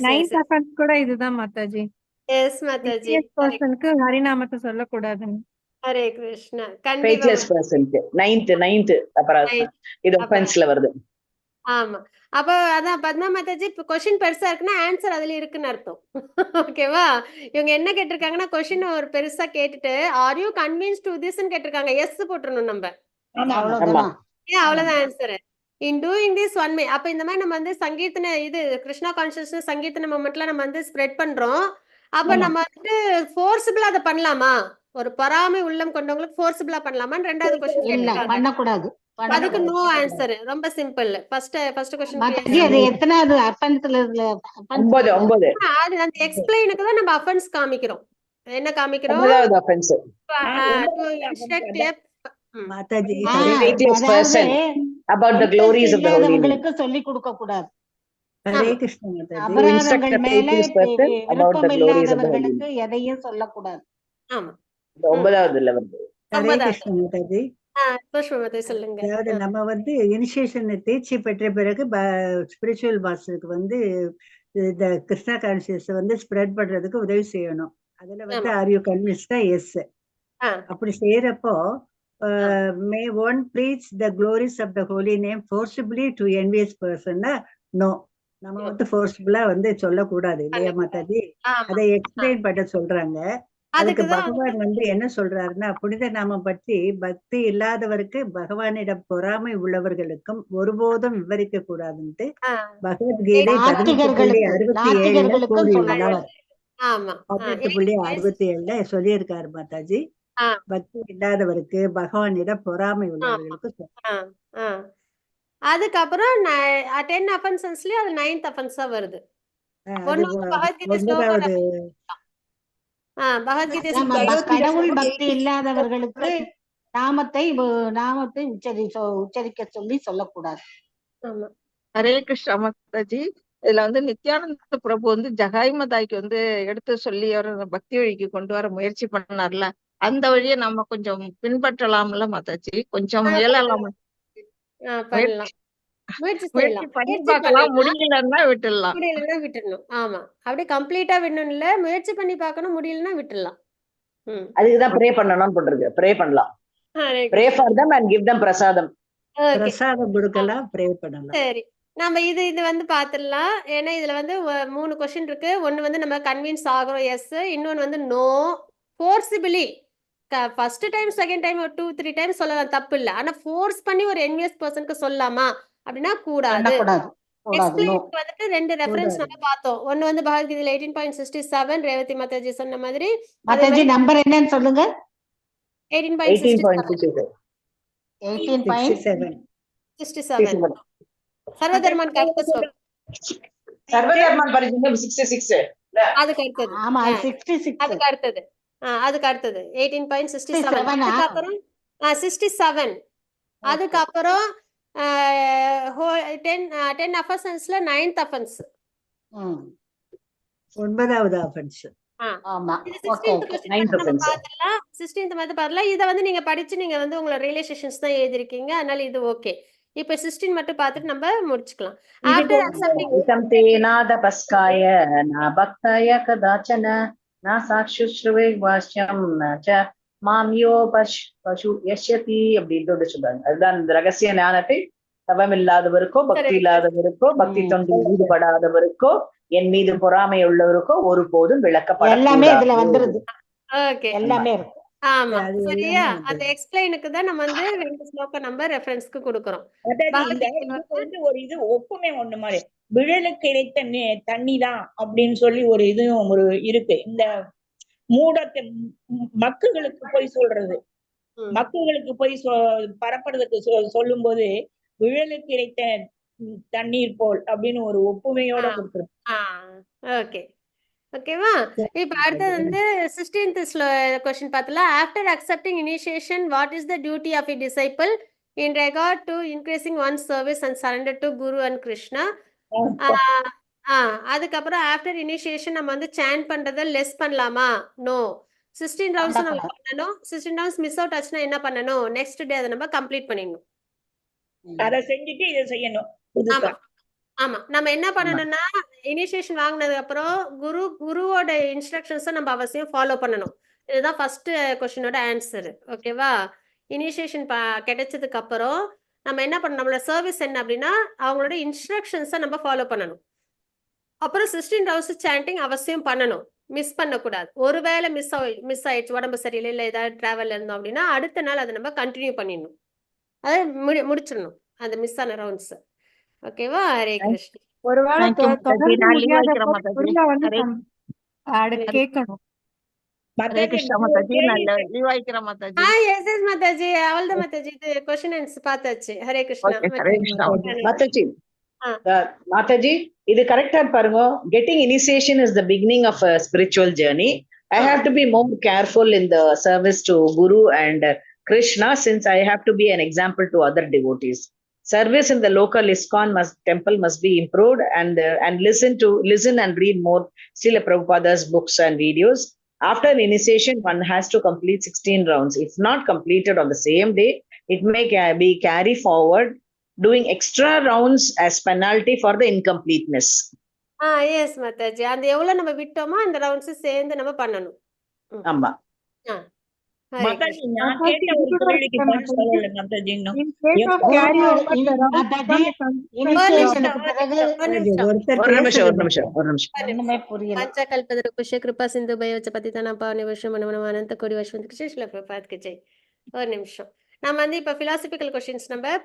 9th offense கூட இதுதான் மாதாஜி.
எஸ் மாதாஜி.
பர்சனுக்கு ஹரிநாமத்தை சொல்லக்கூடாதுன்னு.
Hare Krishna.
faithless person 9th அபராதம் இது offenseல வருது.
ஆமா. அப்ப அதான் பத்மா மாதாஜி, இப்ப क्वेश्चन பெருசா இருக்குன்னா ஆன்சர் அதுல இருக்குன்னு அர்த்தம். ஓகேவா? இவங்க என்ன கேட்டிருக்காங்கன்னா क्वेश्चन ஒரு பெருசா கேட்டுட்டு ஆர் யூ கன்வின்ஸ்ட் டு திஸ்ன்னு கேட்டிருக்காங்க. எஸ் போட்டுறணும் நம்ம. அவ்வளவுதான் answer. In doing this one may. அப்ப இந்த மாதிரி நம்ம வந்து சங்கீர்த்தன இது கிருஷ்ணா கான்ஷியஸ்னஸ் சங்கீர்த்தன மூமெண்ட்ல நம்ம வந்து ஸ்ப்ரெட் பண்றோம். அப்ப நம்ம வந்து ஃபோர்ஸபிளா அதை பண்ணலாமா? ஒரு பொறாமை உள்ளம் கொண்டவங்களுக்கு ஃபோர்ஸபிளா பண்ணலாமான்னு ரெண்டாவது क्वेश्चன் கேட்டிருக்காங்க.
பண்ணக்கூடாது.
அதுக்கு நோ ஆன்சர். ரொம்ப சிம்பிள். ஃபர்ஸ்ட் क्वेश्चन
அது எத்தனாவது அஃபென்ஸ்ல
9
அது அந்த எக்ஸ்பிளைனுக்கு தான் நம்ம அஃபென்ஸ் காமிக்கிறோம். என்ன காமிக்கிறோம்?
9வது offence.
Mataji
faithless person about the glories of the holy name.
சொல்லி கொடுக்க கூடாது.
ஹரே கிருஷ்ண மாதாஜி.
அபராதங்கள் மேல விருப்பம் இல்லாதவர்களுக்கு எதையும் சொல்லக்கூடாது.
ஆமா.
9வதுல வருது.
ஹரே கிருஷ்ண மாதாஜி.
சொல்லுங்க.
அதாவது நம்ம வந்து இனிஷியேஷன் தேர்ச்சி பெற்ற பிறகு ஸ்பிரிச்சுவல் மாஸ்டருக்கு வந்து இந்த கிருஷ்ணா கான்சியஸ் வந்து ஸ்ப்ரெட் பண்றதுக்கு உதவி செய்யணும். அதுல வந்து ஆர் யூ கன்வின்ஸ்டா? எஸ். அப்படி செய்யறப்போ may one preach the glories of the holy name forcibly to envious பர்சன்னா நோ, நம்ம வந்து ஃபோர்ஸிபிளா வந்து சொல்லக்கூடாது இல்லையா மாதாஜி? அதை எக்ஸ்பிளைன் பண்ண சொல்றாங்க. அதுக்கு பகவான் வந்து என்ன சொல்றாருன்னா, புனித நாமம் பற்றி பக்தி இல்லாதவருக்கு பகவானிடம் பொறாமை உள்ளவர்களுக்கும் ஒருபோதும் விவரிக்க கூடாதுன்ட்டு பகவத்கீதை 18.67 கூறியுள்ளார். 18.67 சொல்லியிருக்காரு மாதாஜி. பக்தி இல்லாதவருக்கு பகவானிடம் பொறாமை உள்ளவர்களுக்கு.
அதுக்கப்புறம் 10 அஃபென்சஸ்லயே அது 9th அஃபென்ஸா வருது.
கடவுள் பக்தி இல்லாதவர்களுக்கு நாமத்தை உச்சரிக்க சொல்லக்கூடாது.
ஹரே கிருஷ்ணா மாதாஜி. இதுல வந்து நித்யானந்த பிரபு வந்து ஜகாய் மதாய்க்கு வந்து எடுத்து சொல்லி அவர் பக்தி வழிக்கு கொண்டு வர முயற்சி பண்ணார்ல, அந்த வழியை நம்ம கொஞ்சம் பின்பற்றலாம்ல மாதாஜி, கொஞ்சம் முயலலாம்.
பண்ணலாம். முயற்சி
முயற்சி
செய்யலாம்.
பண்ணி
முயற்சி
பார்க்கலாம்,
பண்ணலாம்.
முடியலன்னா விட்டுடலாம்.
முடியலன்னா விட்டுடணும். ஆமா. அப்படியே கம்ப்ளீட்டா விடணும் இல்ல, முயற்சி பண்ணி பார்க்கணும், முடியலன்னா விட்டுடலாம்.
அதுக்குதான் ப்ரே பண்ணணும்னு போட்டிருக்கு. ப்ரே பண்ணலாம்.
Hare
Pray
Krishna.
for them and give them prasadam.
Okay.
பிரசாதம் கொடுக்கலாம், ப்ரே பண்ணலாம்.
சரி. நம்ம இது வந்து பாத்துடலாம். ஏன்னா இதுல வந்து 3 கொஸ்டின் இருக்கு. ஒண்ணு வந்து நம்ம கன்வின்ஸ் ஆகுறோம், எஸ். இன்னொன்னு வந்து no. Forcibly first time, second time, 2, 3 time சொல்லலாம், தப்பு இல்ல. ஆனா ஃபோர்ஸ் பண்ணி ஒரு என்வியஸ் பர்சனுக்கு சொல்லலாமா அப்படின்னா கூடாது.
பண்ணக்கூடாது. கூடாது. நோ.
எக்ஸ்பிளைனுக்கு வந்துட்டு 2 ரெஃபரன்ஸ் நம்ம பார்த்தோம். ஒன்னு வந்து பகவத்கீதையில 18.67 ரேவதி மாதாஜி சொன்ன மாதிரி, அதே
மாதாஜி
மாதிரி
நம்பர் என்னன்னு சொல்லுங்க.
18.67
18.67.
67 சர்வதர்மன் கர்த்த ஸ்லோகம்.
சர்வதர்மன் பரிஜனம் 66.
அதுக்கு அடுத்தது.
ஆமா 66.
அதுக்கு அடுத்தது. அதுக்கு அடுத்தது 18.67.
67
அதுக்கப்புறம் 67. அதுக்கப்புறம் 10 அஃபென்ஸ்ல 9th அஃபென்ஸ்.
9வது ஆஃபென்ஸ்.
ஆமா.
இது
okay
16th
okay.
Question
9th
நம்ம
offense.
பார்த்தலாம். 16th வந்து பார்த்தலாம். இத வந்து நீங்க படிச்சு நீங்க வந்து உங்களோட ரிலேஷன்ஸ் தான் எழுதிருக்கீங்க. அதனால இது ஓகே. இப்ப 16 மட்டும் பார்த்துட்டு நம்ம முடிச்சுக்கலாம். ஆஃப்டர் அக்செப்டிங்
इदं ते नादपस्काय न भक्ताय कदाचन न साक्षुश्रुवे वाच्यं न च மாமியோ பசு யஷ்யதி அப்படின்ட்டு சொல்றாங்க. அதுதான் இந்த ரகசிய ஞானத்தை தவம் இல்லாதவருக்கோ, பக்தி இல்லாதவருக்கோ, பக்தி தொண்டில் ஈடுபடாதவருக்கோ, என் மீது பொறாமை உள்ளவருக்கோ ஒருபோதும்
எல்லாமே இதுல
விளக்கப்படாது.
வந்துருது.
ஓகே.
எல்லாமே இருக்கு.
ஆமா.
அது
சரியா?
எல்லாமே
அந்த எக்ஸ்பிளைனுக்கு தான் நம்ம வந்து 2 ஸ்லோகம் நம்ம ரெஃபரன்ஸ்க்கு கொடுக்கிறோம்.
அதாவது இந்த
பகவத்கீதையில
இதுக்கு வந்து ஒரு இது ஒப்புமை ஒண்ணு மாதிரி விழலுக்கு இறைத்த தண்ணி தான் அப்படின்னு சொல்லி ஒரு இதுவும் ஒரு இருக்கு. இந்த மூடத்தை மக்குகளுக்கு போய் சொல்றது, மக்குகளுக்கு போய் பரப்புறதுக்கு சொல்லும் போது விழலுக்கு இறைத்த தண்ணீர் போல் அப்படின்னு ஒரு ஒப்புமையோட கொடுத்துருக்கோம்.
ஓகே. ஓகேவா? இப்ப அடுத்தது வந்து 16th கொஸ்டின் பார்த்தலாம். After accepting initiation what is the duty of a disciple in regard to increasing one service and surrender to guru and Krishna. அதுக்கப்புறம் ஆஃப்டர் இனிஷியேஷன் நம்ம வந்து சாண்ட் பண்றதை லெஸ் பண்ணலாமா? நோ. 16 ரவுண்ட்ஸ் நம்ம பண்ணணும். 16 ரவுண்ட்ஸ் மிஸ் அவுட் ஆச்சுன்னா என்ன பண்ணணும்? நெக்ஸ்ட் டே அதை நம்ம கம்ப்ளீட் பண்ணிடணும்.
அதை செஞ்சுட்டு இதை செய்யணும்.
ஆமா. ஆமா. நம்ம என்ன பண்ணணும்னா இனிஷியேஷன் வாங்கினதுக்கு அப்புறம் குருவோட இன்ஸ்ட்ரக்ஷன்ஸை நம்ம அவசியம் ஃபாலோ பண்ணணும். இதுதான் ஃபர்ஸ்ட் கொஸ்டினோட ஆன்சர். ஓகேவா? இனிஷியேஷன் கிடைச்சதுக்கு அப்புறம் நம்ம என்ன பண்ணணும்? நம்மளோட சர்வீஸ் என்ன அப்படின்னா அவங்களோட இன்ஸ்ட்ரக்ஷன்ஸை நம்ம ஃபாலோ பண்ணணும். அப்புறம் 16 ரவுண்ட்ஸ் சாண்டிங் அவசியம் பண்ணணும். மிஸ் பண்ணக்கூடாது. ஒருவேளை மிஸ் ஆயிடுச்சு, உடம்பு சரியில்லை, இல்லை ஏதாவது டிராவல் இருந்தோம் அப்படின்னா அடுத்த நாள் அதை நம்ம கண்டினியூ பண்ணிடணும். அதை முடிச்சிடணும் அந்த மிஸ் ஆன ரவுண்ட்ஸ். ஓகேவா? ஹரே கிருஷ்ணா.
ஒருவேளை தொடர்ந்து
நான் leave
முடியாத
ஆயிக்கிறேன்
போது
மாதாஜி.
குருவை வந்து
ஹரே
கேட்கணும்.
ஹரே கிருஷ்ணா மாதாஜி, நான் லீவ் ஆயிக்கிறேன் மாதாஜி.
எஸ் மாதாஜி. அவள்தான் மாதாஜி. இது கொஸ்டின் ஆன்சர் பார்த்தாச்சு. ஹரே கிருஷ்ணா.
Okay, ஹரே கிருஷ்ணா
மாதாஜி, மாதாஜி, இது கரெக்டா பாருங்க. Getting initiation is the beginning of a spiritual journey. I have to be more careful in the service to Guru and Krishna, since I have to be an example to other devotees. Service in the local ISKCON temple must be improved, and listen and read more Srila Prabhupada's books and videos. After initiation, one has to complete 16 rounds. If not completed on the same day, it may be carry forward, doing extra rounds as penalty for the incompleteness.
Yes Mataji. அந்த எவ்வளவு நம்ம விட்டோமோ அந்த ரவுண்ட்ஸ் சேர்ந்து நம்ம பண்ணணும்.
ஆமா.
ஹரே
மாதாஜி,
கிருஷ்ணா.
நான் கேட்ட ஒரு கேள்விக்கு பதில் சொல்லல மாதாஜி. இன்னும்
In case of carry over, the round
Mataji,
becomes
இனிஷியேஷனுக்கு பிறகு
ஒருத்தர்
ஒரு நிமிஷம்.
ஒண்ணுமே புரியல.
பஞ்சகல்பதருஷ கிருபா சிந்து பயோச்ச பதிதான பாவனி வருஷம் மனமனம் அனந்த கோடி வருஷம் கிருஷ்ண பிரபாத் ஜெய். ஒரு நிமிஷம். நம்ம வந்து இப்ப பிலாசபிக்கல் கொஸ்டின்ஸ் நம்ம